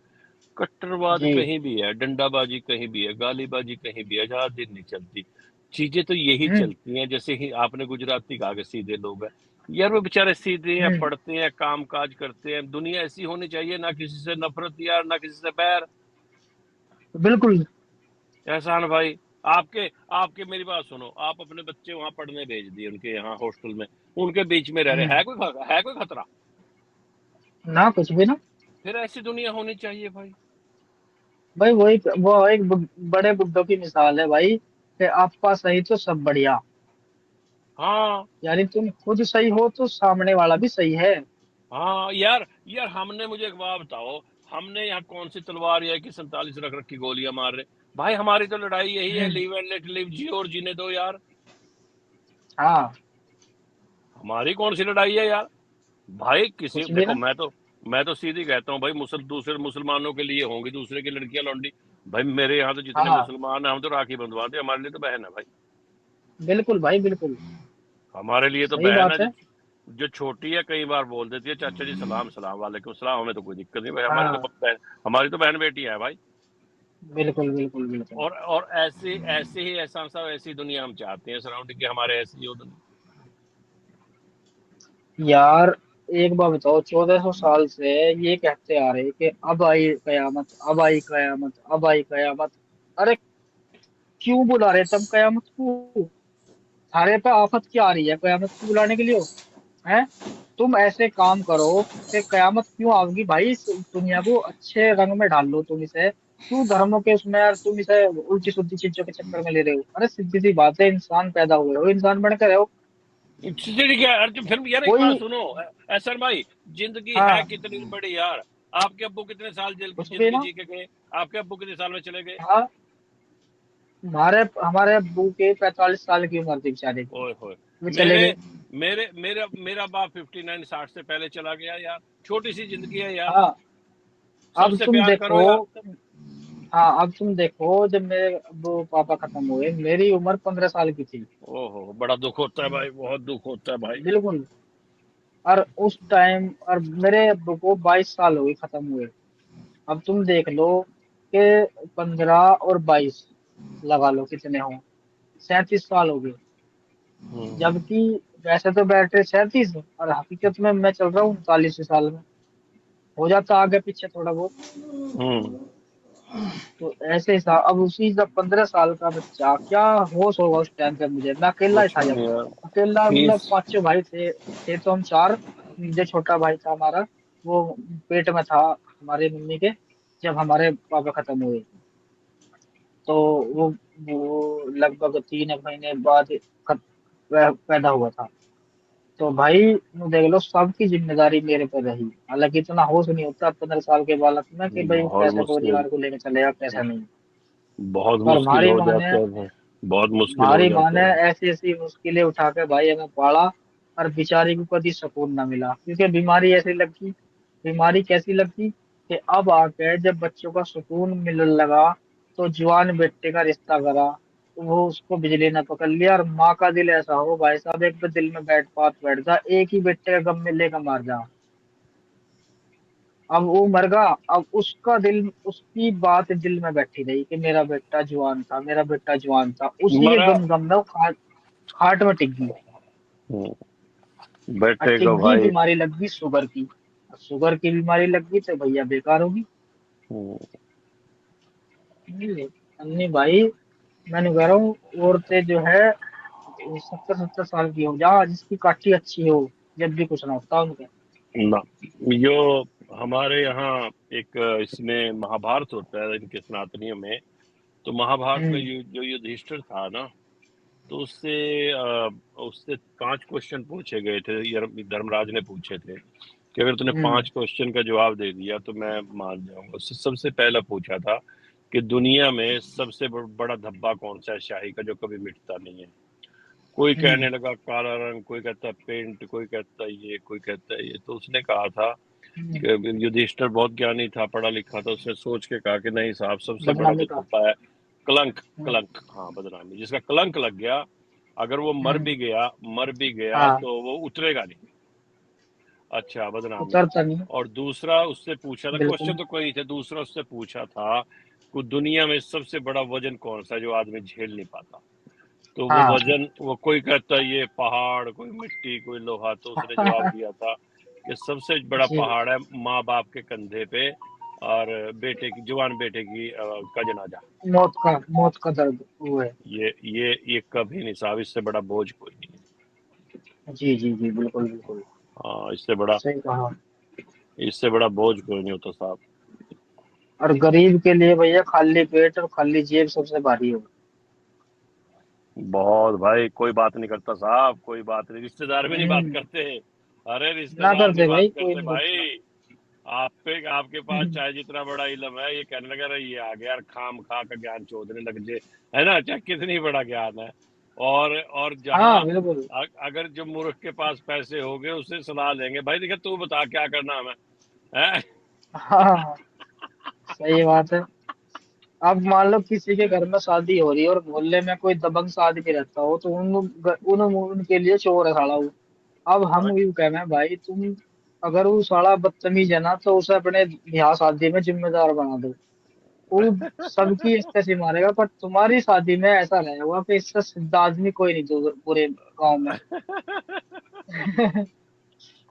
कट्टरवाद जी, कहीं भी है, डंडाबाजी कहीं भी है, गालीबाजी कहीं भी है, जहाँ दिन नहीं चलती, चीजें तो यही हम्म, चलती हैं। जैसे ही आपने गुजराती कहा कि सीधे लोग हैं, यार वो बेचारे सीधे हैं, हम्म, पढ़ते हैं, काम काज करते हैं, दुनिया ऐसी होनी चाहिए, ना किसी से नफरत यार, ना किसी से बैर। बिल्कुल, एहसान भाई, आपके आपके मेरी बात सुनो, आप अपने बच्चे वहां पढ़ने भेज दिए उनके यहाँ हॉस्टल में, उनके बीच में रह रहे, हम्म, है कोई खतरा? ना कुछ भी ना। फिर ऐसी दुनिया होनी चाहिए भाई। भाई वही वो एक बड़े बुड्ढों की मिसाल है भाई, कि आपका सही तो सब बढ़िया, हाँ यानी तुम खुद सही हो तो सामने वाला भी सही है। हाँ यार, यार हमने, मुझे एक बात बताओ, हमने यहाँ कौन सी तलवार या की 47 रख रखी गोलियां मार रहे भाई? हमारी तो लड़ाई यही है, हम्म, लिव एंड लेट लिव, जियो और जीने दो यार। हाँ, हमारी कौन सी लड़ाई है यार भाई? किसी, कुछ भी देखो ना। मैं तो सीधी कहता हूँ भाई, दूसरे मुसलमानों के लिए होंगी दूसरे की लड़कियां लौंडी, भाई मेरे यहाँ तो जितने हाँ मुसलमान हैं हम तो राखी बंधवाते हैं, हमारे लिए तो बहन है भाई, बिल्कुल भाई बिल्कुल, हमारे लिए तो सही बहन है। बात जो है। जो छोटी है कई बार बोल देती है चाचा जी सलाम, सलाम वालेकुम सलाम, हमें तो कोई दिक्कत नहीं भाई, हाँ हमारी तो बहन बेटी है भाई। बिल्कुल बिल्कुल बिल्कुल। और ऐसे ऐसे ही एहसान साहब, ऐसी दुनिया हम चाहते हैं सराउंडिंग के, हमारे ऐसी हो दुनिया। यार एक बात बताओ, 1400 साल से ये कहते आ रहे कि अब आई कयामत, अब आई कयामत, अब आई कयामत। अरे क्यों बुला रहे तुम कयामत को? सारे पे आफत क्या आ रही है कयामत को बुलाने के लिए? हैं? तुम ऐसे काम करो कि कयामत क्यों आओगी भाई, इस दुनिया को अच्छे रंग में डाल लो तुम इसे, क्यों धर्मों के उसमें यार तुम इसे उल्टी सुल्टी चीजों के चक्कर में ले रहे हो? अरे सीधी सी बात है, इंसान पैदा हुए हो, इंसान बन कर रहो। इससे क्या यार, तो फिर यार एक बात कोई, सुनो, एहसान भाई, जिंदगी है हाँ, कितनी बड़ी यार? आपके अब्बू कितने साल जेल की कुछ भी जिंदगी ना। जी के गए? आपके अब्बू कितने साल में चले गए? हाँ, हमारे हमारे अब्बू के 45 साल की उम्र थी बेचारे की, ओए होए, वो चले मेरे गए। मेरे मेरा मेरा बाप 59 60 से पहले चला गया यार, छोटी सी जिंदगी है यार, हाँ, अब सबसे तुम प्यार देखो, करो यार। हाँ अब तुम देखो, जब मेरे अब्बू पापा खत्म हुए मेरी उम्र 15 साल की थी। ओहो, बड़ा दुख होता है भाई, बहुत दुख होता है भाई। बिल्कुल। और उस टाइम, और मेरे अब्बू को 22 साल हो गए खत्म हुए। अब तुम देख लो कि 15 और 22 लगा लो कितने हो, 37 साल हो गए। हम्म जबकि वैसे तो बैटरी 37, और हकीकत में मैं चल रहा हूँ 39 साल में, हो जाता आगे पीछे थोड़ा बहुत। हम्म तो ऐसे ही था। अब उसी जब 15 साल का बच्चा, क्या होश होगा उस टाइम पे मुझे, मैं अकेला ही कुछ था भी जब। नहीं यार। अकेला मतलब फीस। 5 6 भाई थे तो हम 4। जो छोटा भाई था हमारा, वो पेट में था हमारे मम्मी के, जब हमारे पापा खत्म हुए। तो वो लगभग 3 महीने बाद पैदा हुआ था। तो भाई देख लो, सबकी जिम्मेदारी मेरे पर रही। हालांकि इतना होश नहीं होता 15 साल के बालक में कि भाई वो बहुत कैसे मुश्किल। परिवार को लेकर चलेगा, कैसा नहीं। बहुत पर मुश्किल हमारी हो माँ ने जाता है। बहुत मुश्किल हो हमारी माँ ने जाता है। ऐसी ऐसी मुश्किलें उठा के भाई हमें पाला। और बेचारी को कभी सुकून ना मिला, क्योंकि बीमारी ऐसी लगी। बीमारी कैसी लगी कि अब आके जब बच्चों का सुकून मिलने लगा, तो जवान बेटे का रिश्ता करा, तो वो उसको बिजली ने पकड़ लिया। और माँ का दिल ऐसा हो भाई साहब, एक तो दिल में बैठ जा, एक ही बेटे का गम में लेकर मार जा। अब वो मर गया। अब उसका दिल, उसकी बात दिल में बैठी रही कि मेरा बेटा जवान था, मेरा बेटा जवान था, उसी के मरा। गम गम में वो खाट में टिक गई। हम्म, और बेटे टिक को गई, भाई। बीमारी लग गई शुगर की। शुगर की बीमारी लग गई तो भैया बेकार होगी। हम्म, अन्नी भाई, मैंने कह रहा हूँ, औरतें जो है 70 70 साल की हो जा, जिसकी काठी अच्छी हो, जब भी कुछ ना होता उनके। ना। यो हमारे यहाँ एक इसमें महाभारत होता है इनके सनातनियों में। तो महाभारत में हम्म। जो युधिष्ठिर था ना, तो उससे 5 क्वेश्चन पूछे गए थे। धर्मराज ने पूछे थे कि अगर तूने हम्म। 5 क्वेश्चन का जवाब दे दिया तो मैं मान जाऊंगा। उससे सबसे पहला पूछा था कि दुनिया में सबसे बड़ा धब्बा कौन सा है शाही का, जो कभी मिटता नहीं है। कोई हम्म। कहने लगा काला रंग, कोई कहता है पेंट, कोई कहता है ये, कोई कहता है ये। तो उसने कहा था हम्म। कि युधिष्ठिर बहुत ज्ञानी था, पढ़ा लिखा था। उसने सोच के कहा कि नहीं साहब, सबसे बड़ा जो बदनामी का। धब्बा है कलंक। हम्म। कलंक, हाँ, बदनामी। जिसका कलंक लग गया, अगर वो हम्म। मर भी गया हाँ। तो वो उतरेगा नहीं। अच्छा, बदनामी। उतरता नहीं। और दूसरा उससे पूछा था, बिल्कुल। क्वेश्चन तो कोई नहीं थे, दूसरा उससे पूछा था कि दुनिया में सबसे बड़ा वजन कौन सा है जो आदमी झेल नहीं पाता। तो वो हाँ। वजन, वो कोई कहता है ये पहाड़, कोई मिट्टी, कोई लोहा। तो उसने जवाब दिया था कि सबसे बड़ा जी। पहाड़ है माँ बाप के कंधे पे, और बेटे की, जवान बेटे की का जनाजा। मौत का दर्द वो है। ये कभी नहीं साहब, इससे बड़ा बोझ कोई नहीं है। जी जी जी, बिल्कुल बिल्कुल। हाँ, सही कहा। इससे बड़ा बोझ कोई नहीं होता साहब। और गरीब के लिए भैया खाली पेट और खाली जेब सबसे भारी हो। बहुत भाई, कोई बात नहीं करता साहब, कोई बात नहीं। रिश्तेदार भी नहीं बात हम्म। करते। अरे ना रिश्तेदार नहीं करते बात भाई, कोई करते नहीं करता। भाई। आपके पास चाहे जितना बड़ा इल्म है, ये कहने लगा रहा ये आ गया यार, खाम खा का ज्ञान चोदने लग जे, है ना, चाहे कितनी बड़ा ज्ञान है। और जहां हाँ बिल्कुल। अगर जो मूर्ख के पास पैसे हो गए, उससे सलाह लेंगे, भाई देखा तू बता क्या करना हमें है। हाँ, सही बात है। अब मान लो किसी के घर में शादी हो रही है और मोहल्ले में कोई दबंग सा आदमी रहता हो, तो उनके लिए चोर है साला वो। अब हम यूं कहना है भाई, तुम अगर वो साला बदतमीज है ना, तो उसे अपने ब्याह शादी में जिम्मेदार बना दो। वो सबकी इज्जत से मारेगा, पर तुम्हारी शादी में ऐसा रहेगा कि इससे सीधा आदमी कोई नहीं पूरे गांव में।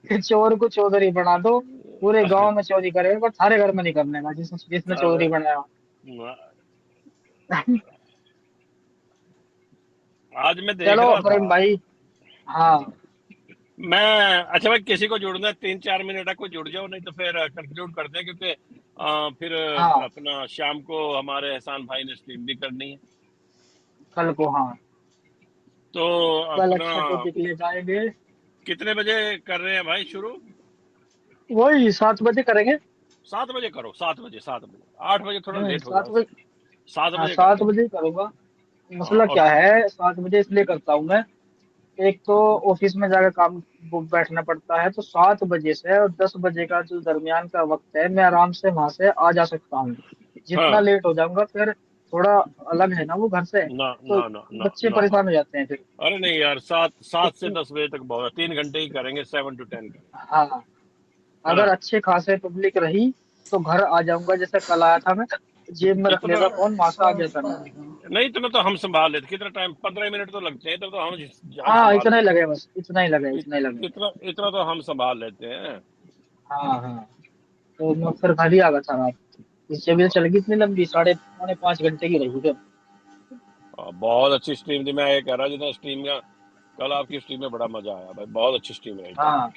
कि चोर को चौधरी बना दो, पूरे गांव में चोरी करेगा, पर थारे घर में नहीं करने का, जिसने जिसने अरे चौधरी बनाया। आज मैं देख चलो रहा था। प्रेम भाई। हाँ। मैं, अच्छा भाई, किसी को जुड़ना है 3 4 मिनट है, कोई जुड़ जाओ, नहीं तो फिर कंक्लूड करते हैं, क्योंकि फिर हाँ, अपना शाम को हमारे एहसान भाई ने स्ट्रीम भी करनी है। कल को हाँ, तो कल अपना अच्छा टॉपिक ले जाएंगे। कितने बजे कर रहे हैं भाई शुरू? वही 7 बजे करेंगे। 7 बजे करो, 7 बजे, 7 बजे। 8 बजे थोड़ा लेट हो सात जाओ। बजे। सात हाँ, बजे सात करते हैं। बजे करूंगा। हाँ, मसला और क्या है, 7 बजे इसलिए करता हूँ मैं। एक तो ऑफिस में जाकर काम वो बैठना पड़ता है, तो 7 बजे से और 10 बजे का जो दरमियान का वक्त है, मैं आराम से वहां से आ जा सकता हूँ। जितना हाँ, लेट हो जाऊंगा फिर, थोड़ा अलग है ना वो घर से, ना तो ना ना ना बच्चे ना, हाँ। परेशान हो जाते हैं फिर। अरे नहीं यार, सात तो सात से 10 बजे तक बहुत है, 3 घंटे ही करेंगे, 7 to 10 करेंगे। हाँ, है अगर ना? अच्छे खासे पब्लिक रही तो घर आ जाऊंगा, जैसे कल आया था मैं, जेब में रख इतना लेता फोन, वहां से आ गया था मैं। नहीं, इतना तो हम संभाल लेते। कितना टाइम, 15 मिनट तो लगते हैं, इतना तो हम हाँ, संभाल इतना ही लेते लगे, बस इतना ही लगे, हैं। इतना ही लगे। इतना इतना तो हम संभाल लेते हैं। हाँ हाँ। तो मैं फिर घर ही आ गया था रात। इससे भी तो चल गई इतनी लंबी, 4.5 घंटे की रही फिर। बहुत अच्छी स्ट्रीम थी। मैं ये कह रहा जितना स्ट्रीम का कल आपकी स्ट्रीम में बड़ा मजा आया भाई, बहुत अच्छी स्ट्रीम रही कल। हाँ,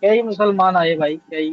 कई मुसलमान आए भाई, कई